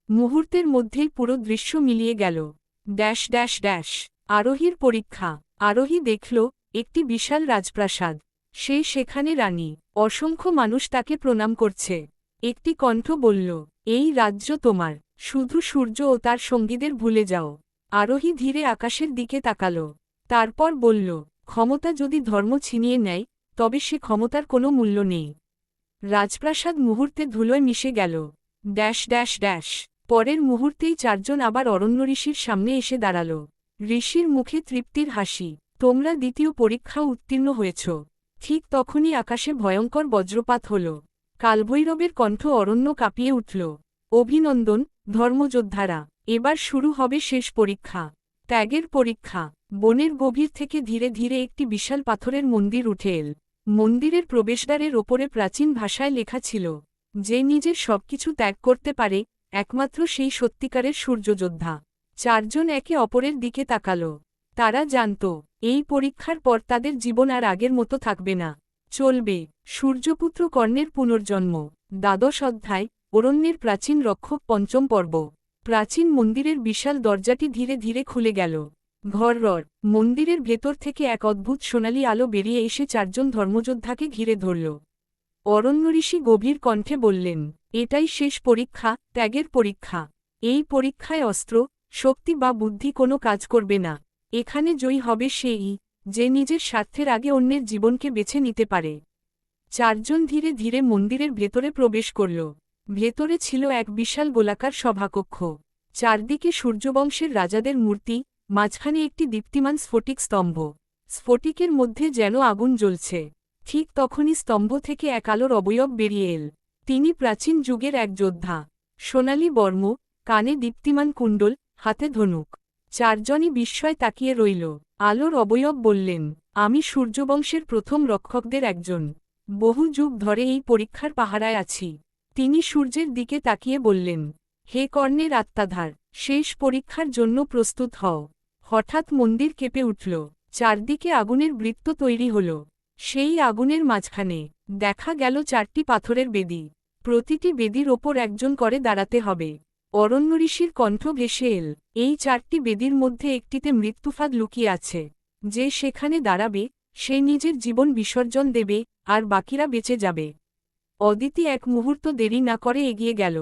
মুহূর্তের মধ্যেই পুরো দৃশ্য মিলিয়ে গেল। Dash dash dash. আরোহীর পরীক্ষা। আরোহী দেখল একটি বিশাল রাজপ্রাসাদ। সে সেখানে রানী। অসংখ্য মানুষ তাকে প্রণাম করছে। একটি কণ্ঠ বলল, এই রাজ্য তোমার, শুধু সূর্য ও তার সঙ্গীদের ভুলে যাও। আরোহী ধীরে আকাশের দিকে তাকাল। তারপর বলল, ক্ষমতা যদি ধর্ম ছিনিয়ে নেয়, তবে সে ক্ষমতার কোনো মূল্য নেই। রাজপ্রাসাদ মুহূর্তে ধুলোয় মিশে গেল। Dash dash dash. পরের মুহূর্তেই চারজন আবার অরণ্য ঋষির সামনে এসে দাঁড়াল। ঋষির মুখে তৃপ্তির হাসি। তোমরা দ্বিতীয় পরীক্ষা উত্তীর্ণ হয়েছ। ঠিক তখনই আকাশে ভয়ঙ্কর বজ্রপাত হল। কালভৈরবের কণ্ঠ অরণ্য কাঁপিয়ে উঠল। অভিনন্দন, ধর্মযোদ্ধারা। এবার শুরু হবে শেষ পরীক্ষা, ত্যাগের পরীক্ষা। বনের গভীর থেকে ধীরে ধীরে একটি বিশাল পাথরের মন্দির উঠে এল। মন্দিরের প্রবেশদ্বারের ওপরে প্রাচীন ভাষায় লেখা ছিল, যে নিজের সবকিছু ত্যাগ করতে পারে, একমাত্র সেই সত্যিকারের সূর্যযোদ্ধা। চারজন একে অপরের দিকে তাকাল। তারা জানত, এই পরীক্ষার পর তাদের জীবন আর আগের মতো থাকবে না। চলবে সূর্যপুত্র কর্ণের পুনর্জন্ম। দ্বাদশ অধ্যায়, অরণ্যের প্রাচীন রক্ষক, পঞ্চম পর্ব। প্রাচীন মন্দিরের বিশাল দরজাটি ধীরে ধীরে খুলে গেল। ঘরর মন্দিরের ভেতর থেকে এক অদ্ভুত সোনালি আলো বেরিয়ে এসে চারজন ধর্মযোদ্ধাকে ঘিরে ধরল। অরণ্য ঋষি গভীর কণ্ঠে বললেন, এটাই শেষ পরীক্ষা, ত্যাগের পরীক্ষা। এই পরীক্ষায় অস্ত্র, শক্তি বা বুদ্ধি কোনো কাজ করবে না। এখানে জয়ী হবে সেই, যে নিজের স্বার্থের আগে অন্যের জীবনকে বেছে নিতে পারে। চারজন ধীরে ধীরে মন্দিরের ভেতরে প্রবেশ করল। ভেতরে ছিল এক বিশাল গোলাকার সভাকক্ষ। চারদিকে সূর্যবংশের রাজাদের মূর্তি, মাঝখানে একটি দীপ্তিমান স্ফটিক স্তম্ভ। স্ফটিকের মধ্যে যেন আগুন জ্বলছে। ঠিক তখনই স্তম্ভ থেকে এক আলোর অবয়ব বেরিয়ে এল। তিনি প্রাচীন যুগের এক যোদ্ধা। সোনালি বর্ম, কানে দীপ্তিমান কুণ্ডল, হাতে ধনুক। চারজনই বিস্ময় তাকিয়ে রইল। আলোর অবয়ব বললেন, আমি সূর্যবংশের প্রথম রক্ষকদের একজন। বহু যুগ ধরে এই পরীক্ষার পাহারায় আছি। তিনি সূর্যের দিকে তাকিয়ে বললেন, হে কর্ণের আত্মাধার, শেষ পরীক্ষার জন্য প্রস্তুত হও। হঠাৎ মন্দির কেঁপে উঠল। চারদিকে আগুনের বৃত্ত তৈরি হল। সেই আগুনের মাঝখানে দেখা গেল চারটি পাথরের বেদি। প্রতিটি বেদির ওপর একজন করে দাঁড়াতে হবে। অরণ্য ঋষির কণ্ঠ ভেসে এল, এই চারটি বেদির মধ্যে একটিতে মৃত্যুফাঁদ লুকিয়ে আছে। যে সেখানে দাঁড়াবে, সে নিজের জীবন বিসর্জন দেবে, আর বাকিরা বেঁচে যাবে। অদিতি এক মুহূর্ত দেরি না করে এগিয়ে গেল।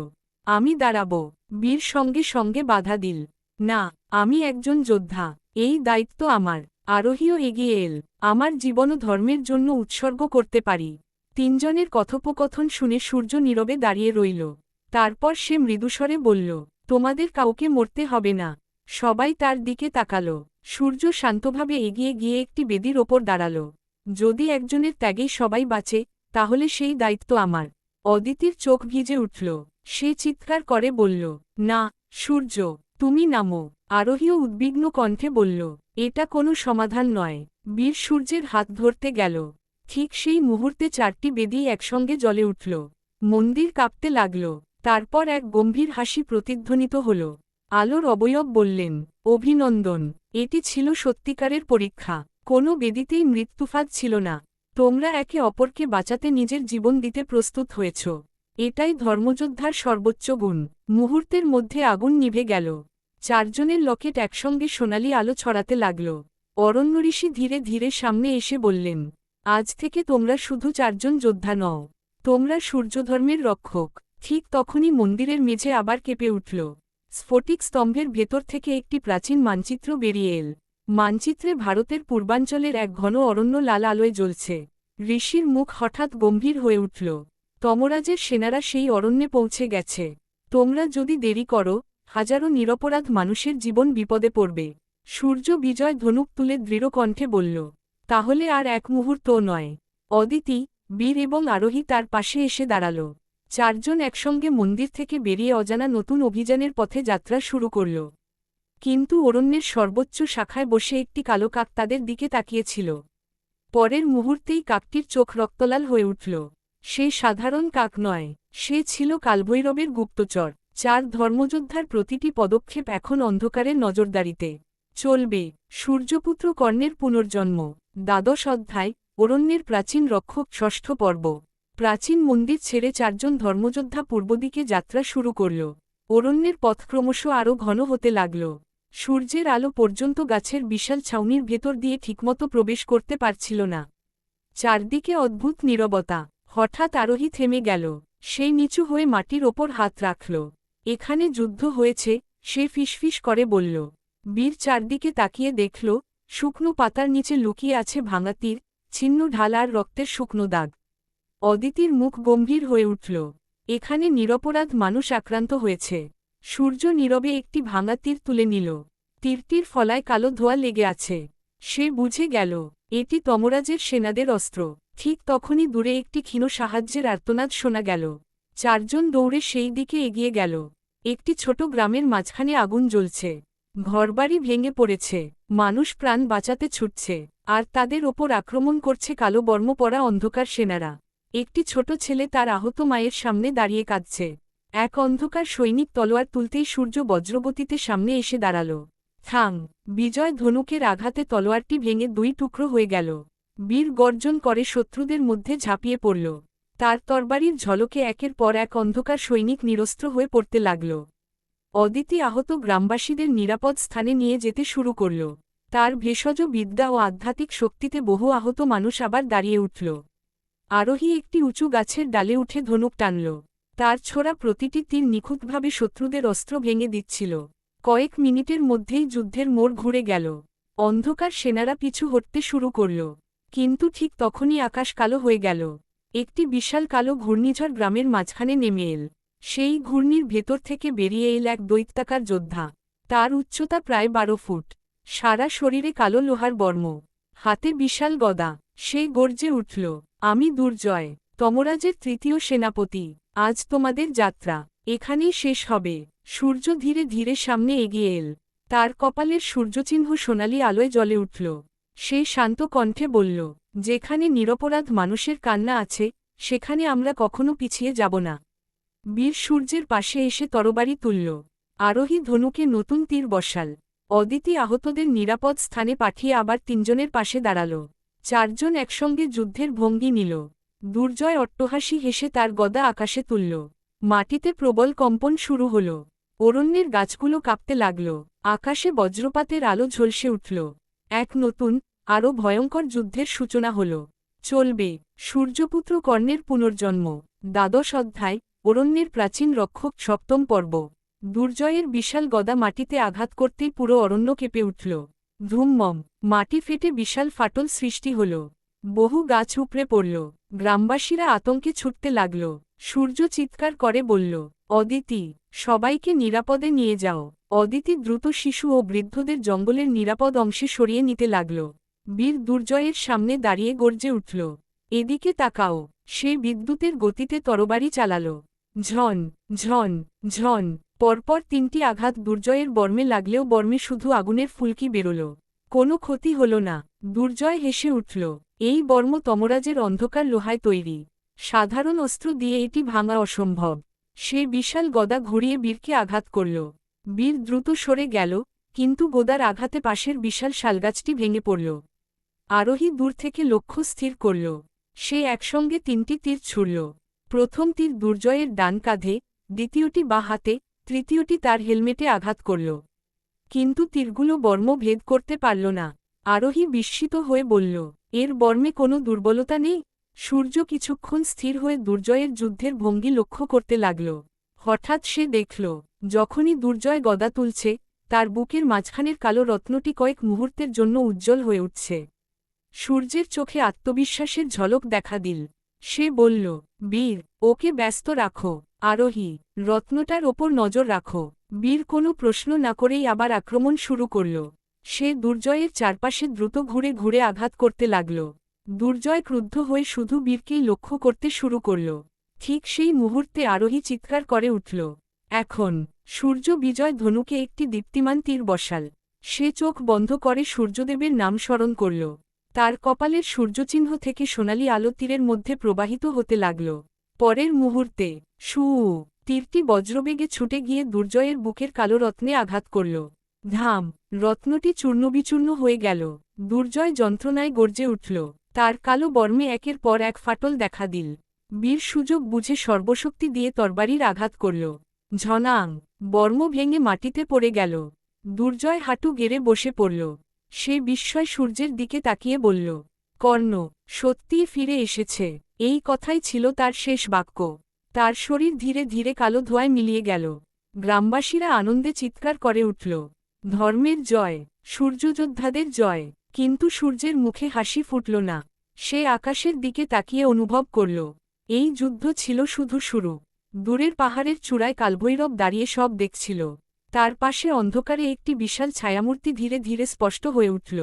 আমি দাঁড়াব। বীর সঙ্গে সঙ্গে বাধা দিল, না, আমি একজন যোদ্ধা, এই দায়িত্ব আমার। আরোহীও এগিয়ে এল, আমার জীবনও ধর্মের জন্য উৎসর্গ করতে পারি। তিনজনের কথোপকথন শুনে সূর্য নীরবে দাঁড়িয়ে রইল। তারপর সে মৃদুস্বরে বলল, তোমাদের কাউকে মরতে হবে না। সবাই তার দিকে তাকাল। সূর্য শান্তভাবে এগিয়ে গিয়ে একটি বেদির ওপর দাঁড়াল। যদি একজনের ত্যাগেই সবাই বাঁচে, তাহলে সেই দায়িত্ব আমার। অদিতির চোখ ভিজে উঠল। সে চিৎকার করে বলল, না, সূর্য, তুমি নামো। আরোহীও উদ্বিগ্ন কণ্ঠে বলল, এটা কোনো সমাধান নয়। বীর সূর্যের হাত ধরতে গেল। ঠিক সেই মুহূর্তে চারটি বেদি একসঙ্গে জ্বলে উঠল। মন্দির কাঁপতে লাগল। তারপর এক গম্ভীর হাসি প্রতিধ্বনিত হল। আলোর অবয়ব বললেন, অভিনন্দন, এটি ছিল সত্যিকারের পরীক্ষা। কোনো বেদিতেই মৃত্যুফাঁদ ছিল না। তোমরা একে অপরকে বাঁচাতে নিজের জীবন দিতে প্রস্তুত হয়েছ। এটাই ধর্মযোদ্ধার সর্বোচ্চ গুণ। মুহূর্তের মধ্যে আগুন নিভে গেল। চারজনের লকেট একসঙ্গে সোনালি আলো ছড়াতে লাগল। অরণ্য ঋষি ধীরে ধীরে সামনে এসে বললেন, আজ থেকে তোমরা শুধু চারজন যোদ্ধা নও, তোমরা সূর্যধর্মের রক্ষক। ঠিক তখনই মন্দিরের মেঝে আবার কেঁপে উঠল। স্ফটিক স্তম্ভের ভেতর থেকে একটি প্রাচীন মানচিত্র বেরিয়ে এল। মানচিত্রে ভারতের পূর্বাঞ্চলের এক ঘন অরণ্য লাল আলোয় জ্বলছে। ঋষির মুখ হঠাৎ গম্ভীর হয়ে উঠল। তমরাজের সেনারা সেই অরণ্যে পৌঁছে গেছে। তোমরা যদি দেরি করো, হাজারো নিরপরাধ মানুষের জীবন বিপদে পড়বে। সূর্য বিজয় ধনুক তুলে দৃঢ় কণ্ঠে বলল, তাহলে আর এক মুহূর্তও নয়। অদিতি, বীর এবং আরোহী তার পাশে এসে দাঁড়াল। চারজন একসঙ্গে মন্দির থেকে বেরিয়ে অজানা নতুন অভিযানের পথে যাত্রা শুরু করল। কিন্তু অরণ্যের সর্বোচ্চ শাখায় বসে একটি কালো কাক তাদের দিকে তাকিয়েছিল। পরের মুহূর্তেই কাকটির চোখ রক্তলাল হয়ে উঠল। সে সাধারণ কাক নয়, সে ছিল কালভৈরবের গুপ্তচর। চার ধর্মযোদ্ধার প্রতিটি পদক্ষেপ এখন অন্ধকারের নজরদারিতে চলবে। সূর্যপুত্র কর্ণের পুনর্জন্ম। দ্বাদশ অধ্যায়, অরণ্যের প্রাচীন রক্ষক, ষষ্ঠ পর্ব। প্রাচীন মন্দির ছেড়ে চারজন ধর্মযোদ্ধা পূর্বদিকে যাত্রা শুরু করল। অরণ্যের পথ ক্রমশ আরও ঘন হতে লাগল। সূর্যের আলো পর্যন্ত গাছের বিশাল ছাউনির ভেতর দিয়ে ঠিকমতো প্রবেশ করতে পারছিল না। চারদিকে অদ্ভুত নীরবতা। হঠাৎ আরোহী থেমে গেল। সে নিচু হয়ে মাটির ওপর হাত রাখল। এখানে যুদ্ধ হয়েছে, সে ফিসফিস করে বলল। বীর চারদিকে তাকিয়ে দেখল, শুকনো পাতার নিচে লুকিয়ে আছে ভাঙা তীর, ছিন্ন ঢাল আর রক্তের শুকনো দাগ। অদিতির মুখ গম্ভীর হয়ে উঠল। এখানে নিরপরাধ মানুষ আক্রান্ত হয়েছে। সূর্য নীরবে একটি ভাঙা তীর তুলে নিল। তীরটির ফলায় কালো ধোঁয়া লেগে আছে। সে বুঝে গেল, এটি তমরাজের সেনাদের অস্ত্র। ঠিক তখনই দূরে একটি ক্ষীণ সাহায্যের আর্তনাদ শোনা গেল। চারজন দৌড়ে সেই দিকে এগিয়ে গেল। একটি ছোট গ্রামের মাঝখানে আগুন জ্বলছে। ঘরবাড়ি ভেঙে পড়েছে। মানুষ প্রাণ বাঁচাতে ছুটছে, আর তাদের ওপর আক্রমণ করছে কালো বর্ম পরা অন্ধকার সেনারা। একটি ছোট ছেলে তার আহত মায়ের সামনে দাঁড়িয়ে কাঁদছে। এক অন্ধকার সৈনিক তলোয়ার তুলতেই সূর্য বজ্রগতিতে সামনে এসে দাঁড়াল। থাং! বিজয় ধনুকের আঘাতে তলোয়ারটি ভেঙে দুই টুকরো হয়ে গেল। বীর গর্জন করে শত্রুদের মধ্যে ঝাঁপিয়ে পড়ল। তার তরবারির ঝলকে একের পর এক অন্ধকার সৈনিক নিরস্ত্র হয়ে পড়তে লাগল। অদিতি আহত গ্রামবাসীদের নিরাপদ স্থানে নিয়ে যেতে শুরু করল। তার ভেষজ বিদ্যা ও আধ্যাত্মিক শক্তিতে বহু আহত মানুষ আবার দাঁড়িয়ে উঠল। আরোহী একটি উঁচু গাছের ডালে উঠে ধনুক টানল। তার ছোড়া প্রতিটি তীর নিখুঁতভাবে শত্রুদের অস্ত্র ভেঙে দিচ্ছিল। কয়েক মিনিটের মধ্যেই যুদ্ধের মোড় ঘুরে গেল। অন্ধকার সেনারা পিছু হটতে শুরু করল। কিন্তু ঠিক তখনই আকাশ কালো হয়ে গেল। একটি বিশাল কালো ঘূর্ণিঝড় গ্রামের মাঝখানে নেমে এল। সেই ঘূর্ণির ভেতর থেকে বেরিয়ে এল এক দৈত্যাকার যোদ্ধা। তার উচ্চতা প্রায় 12 ফুট। সারা শরীরে কালো লোহার বর্ম, হাতে বিশাল গদা। সে গর্জে উঠল, আমি দুর্জয়, তমরাজের তৃতীয় সেনাপতি। আজ তোমাদের যাত্রা এখানেই শেষ হবে। সূর্য ধীরে ধীরে সামনে এগিয়ে এল। তার কপালের সূর্যচিহ্ন সোনালি আলোয় জ্বলে উঠল। সে শান্ত কণ্ঠে বলল, যেখানে নিরপরাধ মানুষের কান্না আছে, সেখানে আমরা কখনো পিছিয়ে যাব না। বীর সূর্যের পাশে এসে তরবারি তুলল। আরোহী ধনুকে নতুন তীর বসাল। অদিতি আহতদের নিরাপদ স্থানে পাঠিয়ে আবার তিনজনের পাশে দাঁড়াল। চারজন একসঙ্গে যুদ্ধের ভঙ্গি নিল। দুর্জয় অট্টহাসি হেসে তার গদা আকাশে তুলল। মাটিতে প্রবল কম্পন শুরু হল। অরণ্যের গাছগুলো কাঁপতে লাগল। আকাশে বজ্রপাতের আলো ঝলসে উঠল। এক নতুন, আরও ভয়ঙ্কর যুদ্ধের সূচনা হল। চলবে সূর্যপুত্র কর্ণের পুনর্জন্ম। দ্বাদশ অধ্যায়, অরণ্যের প্রাচীন রক্ষক, সপ্তম পর্ব। দুর্জয়ের বিশাল গদা মাটিতে আঘাত করতেই পুরো অরণ্য কেঁপে উঠল। ধুমমম! মাটি ফেটে বিশাল ফাটল সৃষ্টি হল। বহু গাছ উপড়ে পড়ল। গ্রামবাসীরা আতঙ্কে ছুটতে লাগল। সূর্য চিৎকার করে বলল, অদিতি, সবাইকে নিরাপদে নিয়ে যাও। অদিতি দ্রুত শিশু ও বৃদ্ধদের জঙ্গলের নিরাপদ অংশে সরিয়ে নিতে লাগল। বীর দুর্জয়ের সামনে দাঁড়িয়ে গর্জে উঠল, এদিকে তাকাও। সে বিদ্যুতের গতিতে তরবারি চালাল। ঝন ঝন ঝন! পরপর তিনটি আঘাত দুর্জয়ের বর্মে লাগলেও বর্মে শুধু আগুনের ফুলকি বেরোল। কোনো ক্ষতি হল না। দুর্জয় হেসে উঠল, এই বর্ম তমরাজের অন্ধকার লোহায় তৈরি। সাধারণ অস্ত্র দিয়ে এটি ভাঙা অসম্ভব। সে বিশাল গদা ঘুরিয়ে বীরকে আঘাত করল। বীর দ্রুত সরে গেল, কিন্তু গদার আঘাতে পাশের বিশাল শালগাছটি ভেঙে পড়ল। আরোহী দূর থেকে লক্ষ্য স্থির করল। সে একসঙ্গে তিনটি তীর ছুড়ল। প্রথম তীর দুর্জয়ের ডান কাঁধে, দ্বিতীয়টি বাঁ হাতে, তৃতীয়টি তার হেলমেটে আঘাত করল। কিন্তু তীরগুলো বর্ম ভেদ করতে পারল না। আরোহী বিস্মিত হয়ে বলল, এর বর্মে কোনো দুর্বলতা নেই? সূর্য কিছুক্ষণ স্থির হয়ে দুর্জয়ের যুদ্ধের ভঙ্গি লক্ষ্য করতে লাগল। হঠাৎ সে দেখল, যখনই দুর্জয় গদা তুলছে, তার বুকের মাঝখানের কালো রত্নটি কয়েক মুহূর্তের জন্য উজ্জ্বল হয়ে উঠছে। সূর্যের চোখে আত্মবিশ্বাসের ঝলক দেখা দিল। সে বলল, বীর, ওকে ব্যস্ত রাখো। আরোহী, রত্নটার ওপর নজর রাখো। বীর কোনো প্রশ্ন না করেই আবার আক্রমণ শুরু করল। সে দুর্জয়ের চারপাশে দ্রুত ঘুরে ঘুরে আঘাত করতে লাগল। দুর্জয় ক্রুদ্ধ হয়ে শুধু বীরকেই লক্ষ্য করতে শুরু করল। ঠিক সেই মুহূর্তে আরোহী চিৎকার করে উঠল, এখন! সূর্য বিজয় ধনুকে একটি দীপ্তিমান তীর বসাল। সে চোখ বন্ধ করে সূর্যদেবের নাম স্মরণ করল। তার কপালের সূর্যচিহ্ন থেকে সোনালি আলো তীরের মধ্যে প্রবাহিত হতে লাগল। পরের মুহূর্তে শু! তীরটি বজ্রবেগে ছুটে গিয়ে দুর্জয়ের বুকের কালো রত্নে আঘাত করল। ধাম! রত্নটি চূর্ণবিচূর্ণ হয়ে গেল। দুর্জয় যন্ত্রণায় গর্জে উঠল। তার কালো বর্মে একের পর এক ফাটল দেখা দিল। বীর সুযোগ বুঝে সর্বশক্তি দিয়ে তরবারির আঘাত করল। ঝনাং! বর্ম ভেঙে মাটিতে পড়ে গেল। দুর্জয় হাঁটু গেড়ে বসে পড়ল। সে বিস্ময় সূর্যের দিকে তাকিয়ে বলল, কর্ণ সত্যিই ফিরে এসেছে। এই কথাই ছিল তার শেষ বাক্য। তার শরীর ধীরে ধীরে কালো ধোঁয়ায় মিলিয়ে গেল। গ্রামবাসীরা আনন্দে চিৎকার করে উঠল, ধর্মের জয়, সূর্যযোদ্ধাদের জয়। কিন্তু সূর্যের মুখে হাসি ফুটল না। সে আকাশের দিকে তাকিয়ে অনুভব করল, এই যুদ্ধ ছিল শুধু শুরু। দূরের পাহাড়ের চূড়ায় কালভৈরব দাঁড়িয়ে সব দেখছিল। তার পাশে অন্ধকারে একটি বিশাল ছায়ামূর্তি ধীরে ধীরে স্পষ্ট হয়ে উঠল।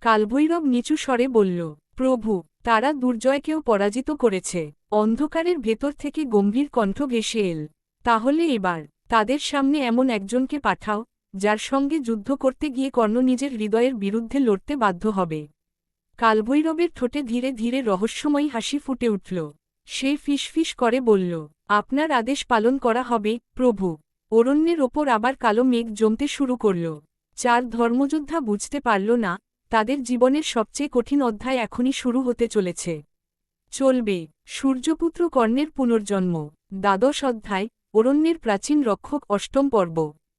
কালভৈরব নিচু স্বরে বলল, প্রভু, তারা দুর্জয়কেও পরাজিত করেছে। অন্ধকারের ভেতর থেকে গম্ভীর কণ্ঠ ভেসে এল, তাহলে এবার তাদের সামনে এমন একজনকে পাঠাও, যার সঙ্গে যুদ্ধ করতে গিয়ে কর্ণ নিজের হৃদয়ের বিরুদ্ধে লড়তে বাধ্য হবে। কালভৈরবের ঠোঁটে ধীরে ধীরে রহস্যময়ী হাসি ফুটে উঠল। সে ফিসফিস করে বলল, আপনার আদেশ পালন করা হবে, প্রভু। অরণ্যের ওপর আবার কালো মেঘ জমতে শুরু করল। চার ধর্মযোদ্ধা বুঝতে পারল না, তাদের জীবনের সবচেয়ে কঠিন অধ্যায় এখনই শুরু হতে চলেছে। চলবে সূর্যপুত্র কর্ণের পুনর্জন্ম। দ্বাদশ অধ্যায়, অরণ্যের প্রাচীন রক্ষক, অষ্টম পর্ব।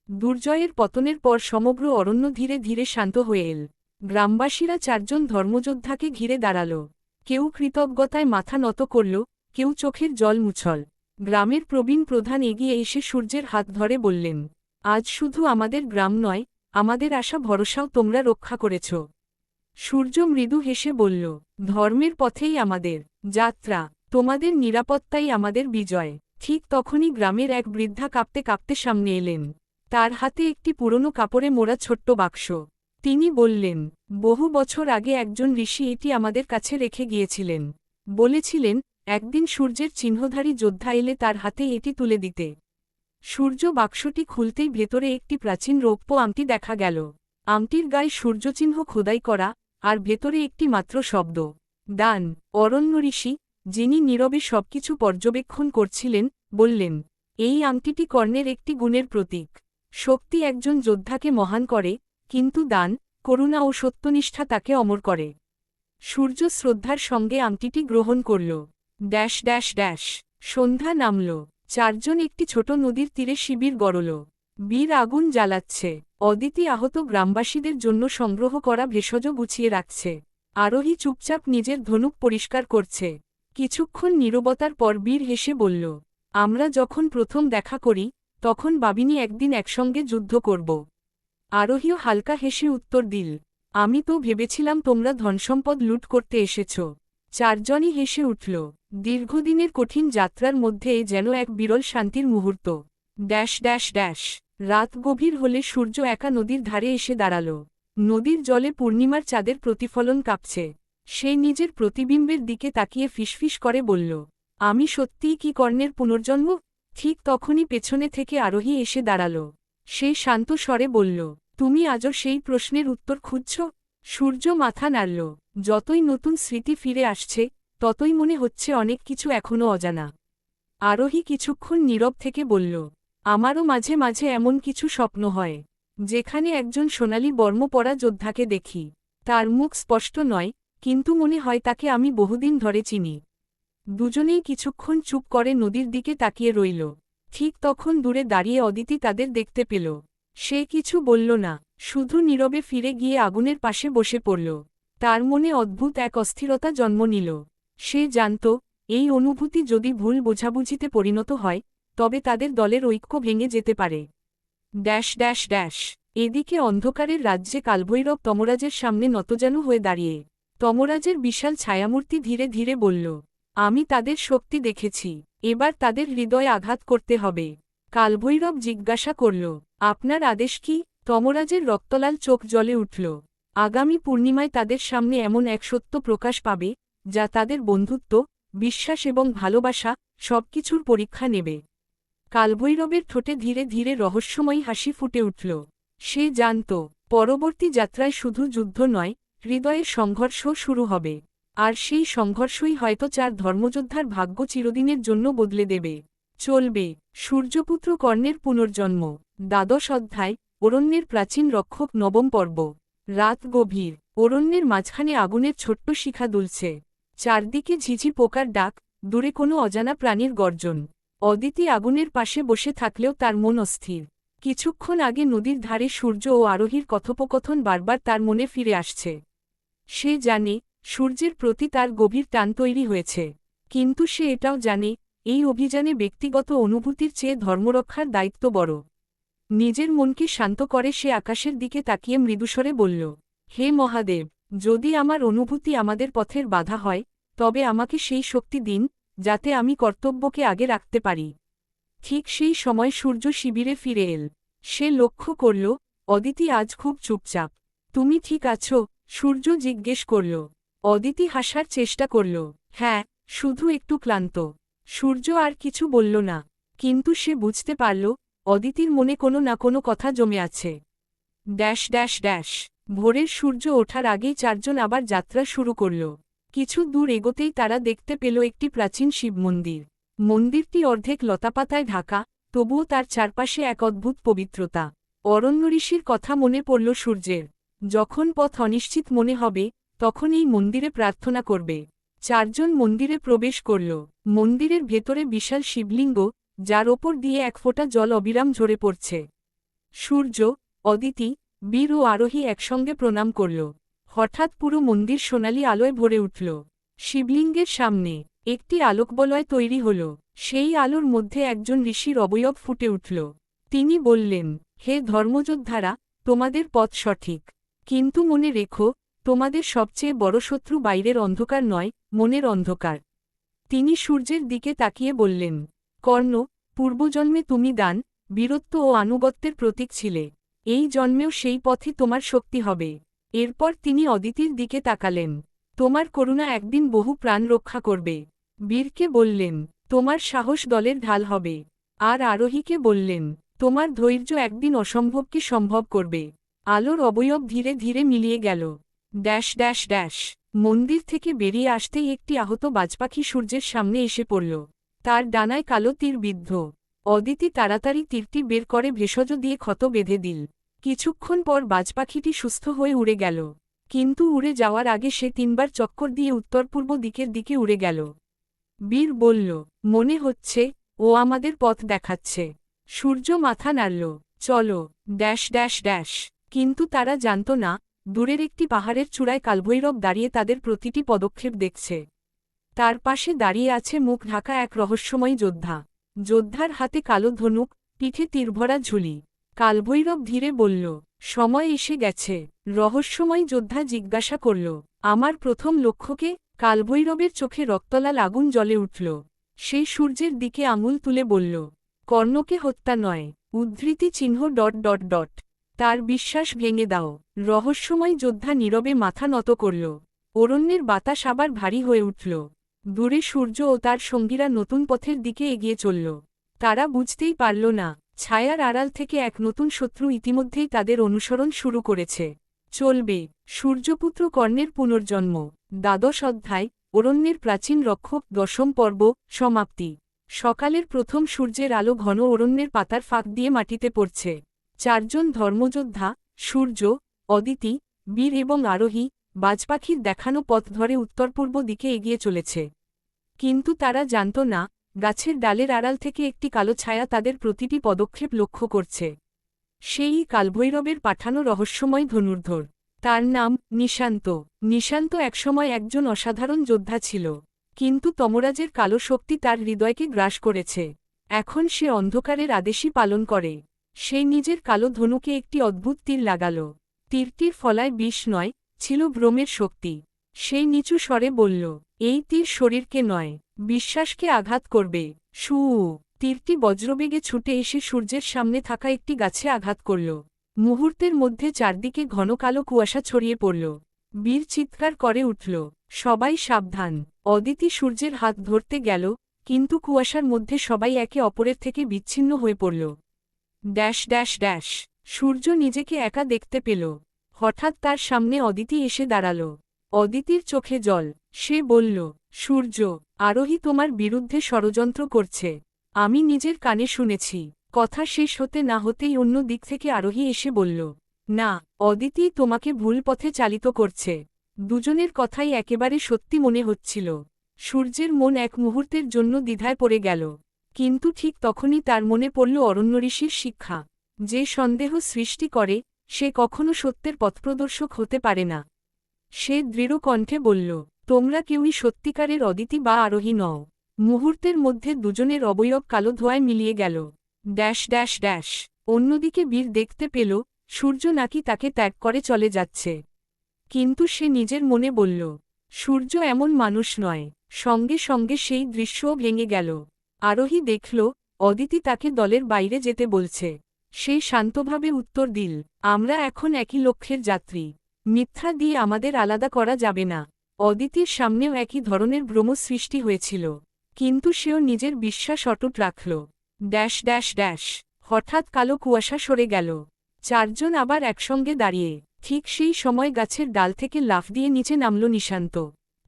দুর্জয়ের পতনের পর সমগ্র অরণ্য ধীরে ধীরে শান্ত হয়ে এল। গ্রামবাসীরা চারজন ধর্মযোদ্ধাকে ঘিরে দাঁড়াল। কেউ কৃতজ্ঞতায় মাথা নত করল, কেউ চোখের জল মুছল। গ্রামের প্রবীণ প্রধান এগিয়ে এসে সূর্যের হাত ধরে বললেন, আজ শুধু আমাদের গ্রাম নয়, আমাদের আশা ভরসাও তোমরা রক্ষা করেছ। সূর্য মৃদু হেসে বলল, ধর্মের পথেই আমাদের যাত্রা, তোমাদের নিরাপত্তাই আমাদের বিজয়। ঠিক তখনই গ্রামের এক বৃদ্ধা কাঁপতে কাঁপতে সামনে এলেন। তার হাতে একটি পুরনো কাপড়ে মোড়া ছোট্ট বাক্স। তিনি বললেন, বহু বছর আগে একজন ঋষি এটি আমাদের কাছে রেখে গিয়েছিলেন। বলেছিলেন, একদিন সূর্যের চিহ্নধারী যোদ্ধা এলে তার হাতে এটি তুলে দিতে। সূর্য বাক্সটি খুলতেই ভেতরে একটি প্রাচীন রৌপ্য আংটি দেখা গেল। আংটির গায়ে সূর্যচিহ্ন খোদাই করা, আর ভেতরে একটি মাত্র শব্দ, দান। অরণ্য ঋষি, যিনি নীরবে সবকিছু পর্যবেক্ষণ করছিলেন, বললেন, এই আংটিটি কর্ণের একটি গুণের প্রতীক। শক্তি একজন যোদ্ধাকে মহান করে, কিন্তু দান, করুণা ও সত্যনিষ্ঠা তাকে অমর করে। সূর্য শ্রদ্ধার সঙ্গে আংটিটি গ্রহণ করল। ড্যাশ ড্যাশ ড্যাশ সন্ধ্যা নামল। চারজন একটি ছোট নদীর তীরে শিবির গড়ল। বীর আগুন জ্বালাচ্ছে। অদিতি আহত গ্রামবাসীদের জন্য সংগ্রহ করা ভেষজ গুছিয়ে রাখছে। আরোহী চুপচাপ নিজের ধনুক পরিষ্কার করছে। কিছুক্ষণ নীরবতার পর বীর হেসে বলল, আমরা যখন প্রথম দেখা করি, তখন ভাবিনি একদিন একসঙ্গে যুদ্ধ করব। আরোহীও হালকা হেসে উত্তর দিল, আমি তো ভেবেছিলাম তোমরা ধনসম্পদ লুট করতে এসেছ। চারজনই হেসে উঠল। দীর্ঘদিনের কঠিন যাত্রার মধ্যে যেন এক বিরল শান্তির মুহূর্ত। ড্যাশ ড্যাশ ড্যাশ রাত গভীর হলে সূর্য একা নদীর ধারে এসে দাঁড়াল। নদীর জলে পূর্ণিমার চাঁদের প্রতিফলন কাঁপছে। সে নিজের প্রতিবিম্বের দিকে তাকিয়ে ফিসফিস করে বলল, আমি সত্যিই কি কর্ণের পুনর্জন্ম? ঠিক তখনই পেছনে থেকে আরোহী এসে দাঁড়াল। সে শান্ত স্বরে বলল, তুমি আজও সেই প্রশ্নের উত্তর খুঁজছ? সূর্য মাথা নাড়ল। যতই নতুন স্মৃতি ফিরে আসছে, ততই মনে হচ্ছে অনেক কিছু এখনও অজানা। আরোহী কিছুক্ষণ নীরব থেকে বলল, আমারও মাঝে মাঝে এমন কিছু স্বপ্ন হয়, যেখানে একজন সোনালী বর্ম পরা যোদ্ধাকে দেখি। তার মুখ স্পষ্ট নয়, কিন্তু মনে হয় তাকে আমি বহুদিন ধরে চিনি। দুজনেই কিছুক্ষণ চুপ করে নদীর দিকে তাকিয়ে রইল। ঠিক তখন দূরে দাঁড়িয়ে অদিতি তাদের দেখতে পেল। সে কিছু বলল না, শুধু নীরবে ফিরে গিয়ে আগুনের পাশে বসে পড়ল। তার মনে অদ্ভুত এক অস্থিরতা জন্ম নিল। সে জানত, এই অনুভূতি যদি ভুল বোঝাবুঝিতে পরিণত হয়, তবে তাদের দলের ঐক্য ভেঙে যেতে পারে। ড্যাশ ড্যাশ ড্যাশ এদিকে অন্ধকারের রাজ্যে কালভৈরব তমরাজের সামনে নতজানু হয়ে দাঁড়িয়ে। তমরাজের বিশাল ছায়ামূর্তি ধীরে ধীরে বলল, আমি তাদের শক্তি দেখেছি, এবার তাদের হৃদয়ে আঘাত করতে হবে। কালভৈরব জিজ্ঞাসা করল, আপনার আদেশ কি? তমরাজের রক্তলাল চোখ জ্বলে উঠল। আগামী পূর্ণিমায় তাদের সামনে এমন এক সত্য প্রকাশ পাবে, যা তাদের বন্ধুত্ব, বিশ্বাস এবং ভালোবাসা সবকিছুর পরীক্ষা নেবে। কালভৈরবের ঠোঁটে ধীরে ধীরে রহস্যময়ী হাসি ফুটে উঠল। সে জানত, পরবর্তী যাত্রায় শুধু যুদ্ধ নয়, হৃদয়ের সংঘর্ষও শুরু হবে। আর সেই সংঘর্ষই হয়তো চার ধর্মযোদ্ধার ভাগ্য চিরদিনের জন্য বদলে দেবে। চলবে সূর্যপুত্র কর্ণের পুনর্জন্ম। দ্বাদশ অধ্যায়, অরণ্যের প্রাচীন রক্ষক, নবম পর্ব। রাত গভীর। অরণ্যের মাঝখানে আগুনের ছোট্ট শিখা দুলছে। চারদিকে ঝিঝি পোকার ডাক, দূরে কোনো অজানা প্রাণীর গর্জন। অদিতি আগুনের পাশে বসে থাকলেও তার মন অস্থির। কিছুক্ষণ আগে নদীর ধারে সূর্য ও আরোহীর কথোপকথন বারবার তার মনে ফিরে আসছে। সে জানে সূর্যের প্রতি তার গভীর টান তৈরি হয়েছে, কিন্তু সে এটাও জানে এই অভিযানে ব্যক্তিগত অনুভূতির চেয়ে ধর্মরক্ষার দায়িত্ব বড়। নিজের মনকে শান্ত করে সে আকাশের দিকে তাকিয়ে মৃদুস্বরে বলল, হে মহাদেব, যদি আমার অনুভূতি আমাদের পথের বাধা হয়, তবে আমাকে সেই শক্তি দিন, যাতে আমি কর্তব্যকে আগে রাখতে পারি। ঠিক সেই সময় সূর্য শিবিরে ফিরে এল। সে লক্ষ্য করল, অদিতি আজ খুব চুপচাপ। তুমি ঠিক আছো? সূর্য জিজ্ঞেস করল। অদিতি হাসার চেষ্টা করল। হ্যাঁ, শুধু একটু ক্লান্ত। সূর্য আর কিছু বলল না, কিন্তু সে বুঝতে পারল অদিতির মনে কোনো না কোনো কথা জমে আছে। Dash dash dash. ভোরের সূর্য ওঠার আগেই চারজন আবার যাত্রা শুরু করল। কিছু দূর এগোতেই তারা দেখতে পেল একটি প্রাচীন শিব মন্দির। মন্দিরটি অর্ধেক লতাপাতায় ঢাকা, তবুও তার চারপাশে এক অদ্ভুত পবিত্রতা। অরণ্য ঋষির কথা মনে পড়ল সূর্যের। যখন পথ অনিশ্চিত মনে হবে, তখন এই মন্দিরে প্রার্থনা করবে। চারজন মন্দিরে প্রবেশ করল। মন্দিরের ভেতরে বিশাল শিবলিঙ্গ, যার ওপর দিয়ে এক ফোঁটা জল অবিরাম ঝরে পড়ছে। সূর্য, অদিতি, বীর ও আরোহী একসঙ্গে প্রণাম করল। হঠাৎ পুরো মন্দির সোনালি আলোয় ভরে উঠল। শিবলিঙ্গের সামনে একটি আলোকবলয় তৈরি হল। সেই আলোর মধ্যে একজন ঋষির অবয়ব ফুটে উঠল। তিনি বললেন, হে ধর্মযোদ্ধারা, তোমাদের পথ সঠিক। কিন্তু মনে রেখো, তোমাদের সবচেয়ে বড় শত্রু বাইরের অন্ধকার নয়, মনের অন্ধকার। তিনি সূর্যের দিকে তাকিয়ে বললেন, কর্ণ, পূর্বজন্মে তুমি দান, বীরত্ব ও আনুগত্যের প্রতীক ছিলে। এই জন্মেও সেই পথই তোমার শক্তি হবে। এরপর তিনি অদিতির দিকে তাকালেন। তোমার করুণা একদিন বহু প্রাণ রক্ষা করবে। বীরকে বললেন, তোমার সাহস দলের ঢাল হবে। আর আরোহীকে বললেন, তোমার ধৈর্য একদিন অসম্ভবকে সম্ভব করবে। আলোর অবয়ব ধীরে ধীরে মিলিয়ে গেল। Dash dash dash. মন্দির থেকে বেরিয়ে আসতেই একটি আহত বাজপাখি সূর্যের সামনে এসে পড়ল। তার ডানায় কালো তীর বিদ্ধ। অদিতি তাড়াতাড়ি তীরটি বের করে ভেষজ দিয়ে ক্ষত বেঁধে দিল। কিছুক্ষণ পর বাজপাখিটি সুস্থ হয়ে উড়ে গেল। কিন্তু উড়ে যাওয়ার আগে সে তিনবার চক্কর দিয়ে উত্তর-পূর্ব দিকের দিকে উড়ে গেল। বীর বলল, মনে হচ্ছে ও আমাদের পথ দেখাচ্ছে। সূর্য মাথা নাড়ল। চলো। Dash dash dash. কিন্তু তারা জানত না, দূরের একটি পাহাড়ের চূড়ায় কালভৈরব দাঁড়িয়ে তাদের প্রতিটি পদক্ষেপ দেখছে। তার পাশে দাঁড়িয়ে আছে মুখ ঢাকা এক রহস্যময় যোদ্ধা। যোদ্ধার হাতে কালো ধনুক, পিঠে তীরভরা ঝুলি। কালভৈরব ধীরে বলল, সময় এসে গেছে। রহস্যময় যোদ্ধা জিজ্ঞাসা করল, আমার প্রথম লক্ষ্যকে? কালভৈরবের চোখে রক্তলাল আগুন জ্বলে উঠল। সেই সূর্যের দিকে আঙুল তুলে বলল, কর্ণকে হত্যা নয়, উদ্ধৃতি চিহ্ন ডট ডট ডট। তার বিশ্বাস ভেঙে দাও। রহস্যময় যোদ্ধা নীরবে মাথা নত করল। অরণ্যের বাতাস আবার ভারী হয়ে উঠল। দূরে সূর্য ও তার সঙ্গীরা নতুন পথের দিকে এগিয়ে চলল। তারা বুঝতেই পারল না, ছায়ার আড়াল থেকে এক নতুন শত্রু ইতিমধ্যেই তাদের অনুসরণ শুরু করেছে। চলবে। সূর্যপুত্র কর্ণের পুনর্জন্ম। দ্বাদশ অধ্যায়, অরণ্যের প্রাচীন রক্ষক, দশম পর্ব, সমাপ্তি। সকালের প্রথম সূর্যের আলো ঘন অরণ্যের পাতার ফাঁক দিয়ে মাটিতে পড়ছে। চারজন ধর্মযোদ্ধা, সূর্য, অদিতি, বীর এবং আরোহী, বাজপাখির দেখানো পথ ধরে উত্তর-পূর্ব দিকে এগিয়ে চলেছে। কিন্তু তারা জানত না, গাছের ডালের আড়াল থেকে একটি কালো ছায়া তাদের প্রতিটি পদক্ষেপ লক্ষ্য করছে। সেই কালভৈরবের পাঠানো রহস্যময় ধনুর্ধর। তার নাম নিশান্ত। নিশান্ত একসময় একজন অসাধারণ যোদ্ধা ছিল। কিন্তু তমরাজের কালো শক্তি তার হৃদয়কে গ্রাস করেছে। এখন সে অন্ধকারের আদেশই পালন করে। সে নিজের কালো ধনুকে একটি অদ্ভুত তীর লাগাল। তীরটির ফলায় বিষ নয়, ছিল ভ্রমের শক্তি। সেই নিচু স্বরে বলল, এই তীর শরীরকে নয়, বিশ্বাসকে আঘাত করবে। শু। তীরটি বজ্রবেগে ছুটে এসে সূর্যের সামনে থাকা একটি গাছে আঘাত করল। মুহূর্তের মধ্যে চারদিকে ঘন কালো কুয়াশা ছড়িয়ে পড়ল। বীর চিৎকার করে উঠল, সবাই সাবধান। অদিতি সূর্যের হাত ধরতে গেল, কিন্তু কুয়াশার মধ্যে সবাই একে অপরের থেকে বিচ্ছিন্ন হয়ে পড়ল। Dash dash dash. সূর্য নিজেকে একা দেখতে পেল। হঠাৎ তার সামনে অদিতি এসে দাঁড়াল। অদিতির চোখে জল। সে বলল, সূর্য, আরোহী তোমার বিরুদ্ধে ষড়যন্ত্র করছে। আমি নিজের কানে শুনেছি। কথা শেষ হতে না হতেই অন্য দিক থেকে আরোহী এসে বলল, না, অদিতি তোমাকে ভুল পথে চালিত করছে। দুজনের কথাই একেবারে সত্যি মনে হচ্ছিল। সূর্যের মন এক মুহূর্তের জন্য দ্বিধায় পড়ে গেল। কিন্তু ঠিক তখনই তার মনে পড়ল অরণ্য ঋষির শিক্ষা। যে সন্দেহ সৃষ্টি করে সে কখনো সত্যের পথপ্রদর্শক হতে পারে না। সে দৃঢ় কণ্ঠে বলল, তোমরা কেউই সত্যিকারের অদিতি বা আরোহী নও। মুহূর্তের মধ্যে দুজনের অবয়ব কালো ধোঁয়ায় মিলিয়ে গেল। Dash dash dash. অন্যদিকে বীর দেখতে পেল সূর্য নাকি তাকে ত্যাগ করে চলে যাচ্ছে। কিন্তু সে নিজের মনে বলল, সূর্য এমন মানুষ নয়। সঙ্গে সঙ্গে সেই দৃশ্যও ভেঙে গেল। আরোহী দেখল অদিতি তাকে দলের বাইরে যেতে বলছে। সে শান্তভাবে উত্তর দিল, আমরা এখন একই লক্ষ্যের যাত্রী। মিথ্যা দিয়ে আমাদের আলাদা করা যাবে না। অদিতির সামনেও একই ধরনের ভ্রম সৃষ্টি হয়েছিল, কিন্তু সেও নিজের বিশ্বাস অটুট রাখল। Dash dash dash. হঠাৎ কালো কুয়াশা সরে গেল। চারজন আবার একসঙ্গে দাঁড়িয়ে। ঠিক সেই সময় গাছের ডাল থেকে লাফ দিয়ে নিচে নামল নিশান্ত।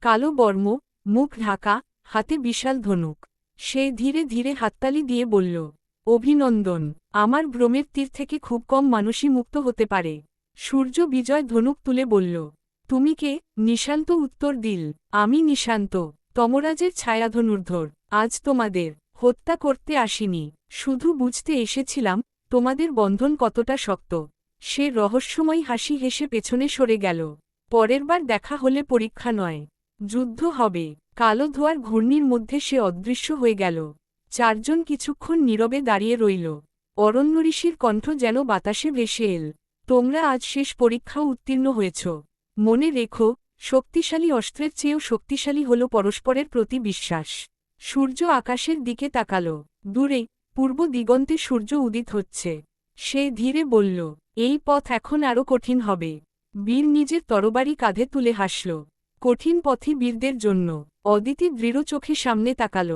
কালো বর্ম, মুখ ঢাকা, হাতে বিশাল ধনুক। সে ধীরে ধীরে হাততালি দিয়ে বলল, অভিনন্দন। আমার ভ্রমের তীর থেকে খুব কম মানুষই মুক্ত হতে পারে। সূর্য বিজয় ধনুক তুলে বলল, তুমি কে? নিশান্ত উত্তর দিল, আমি নিশান্ত, তমরাজের ছায়াধনুর্ধর। আজ তোমাদের হত্যা করতে আসিনি, শুধু বুঝতে এসেছিলাম তোমাদের বন্ধন কতটা শক্ত। সে রহস্যময় হাসি হেসে পেছনে সরে গেল। পরের বার দেখা হলে পরীক্ষা নয়, যুদ্ধ হবে। কালো ধোয়ার ঘূর্ণির মধ্যে সে অদৃশ্য হয়ে গেল। চারজন কিছুক্ষণ নীরবে দাঁড়িয়ে রইল। অরণ্যঋষির কণ্ঠ যেন বাতাসে ভেসে এল, তোমরা আজ শেষ পরীক্ষাও উত্তীর্ণ হয়েছ। মনে রেখো, শক্তিশালী অস্ত্রের চেয়েও শক্তিশালী হল পরস্পরের প্রতি বিশ্বাস। সূর্য আকাশের দিকে তাকাল। দূরে পূর্ব দিগন্তে সূর্য উদিত হচ্ছে। সে ধীরে বলল, এই পথ এখন আরও কঠিন হবে। বীর নিজের তরবারি কাঁধে তুলে হাসল। কঠিন পথই বীরদের জন্য। অদিতি দৃঢ় চোখে সামনে তাকাল।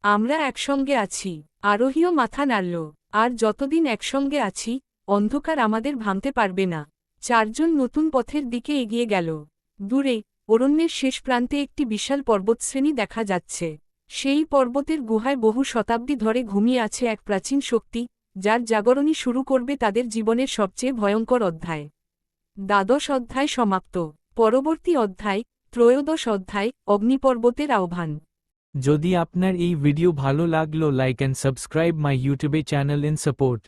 আমরা একসঙ্গে আছি। আরোহীও মাথা নাড়ল। আর যতদিন একসঙ্গে আছি, অন্ধকার আমাদের ভাঙতে পারবে না। চারজন নতুন পথের দিকে এগিয়ে গেল। দূরে অরণ্যের শেষ প্রান্তে একটি বিশাল পর্বতশ্রেণী দেখা যাচ্ছে। সেই পর্বতের গুহায় বহু শতাব্দী ধরে ঘুমিয়ে আছে এক প্রাচীন শক্তি, যার জাগরণই শুরু করবে তাদের জীবনের সবচেয়ে ভয়ঙ্কর অধ্যায়। দ্বাদশ অধ্যায় সমাপ্ত। পরবর্তী অধ্যায়, ত্রয়োদশ অধ্যায়, অগ্নিপর্বতের আহ্বান। যদি আপনার এই ভিডিও ভালো লাগলো, লাইক এন্ড সাবস্ক্রাইব মাই ইউটিউবে চ্যানেল ইন সাপোর্ট।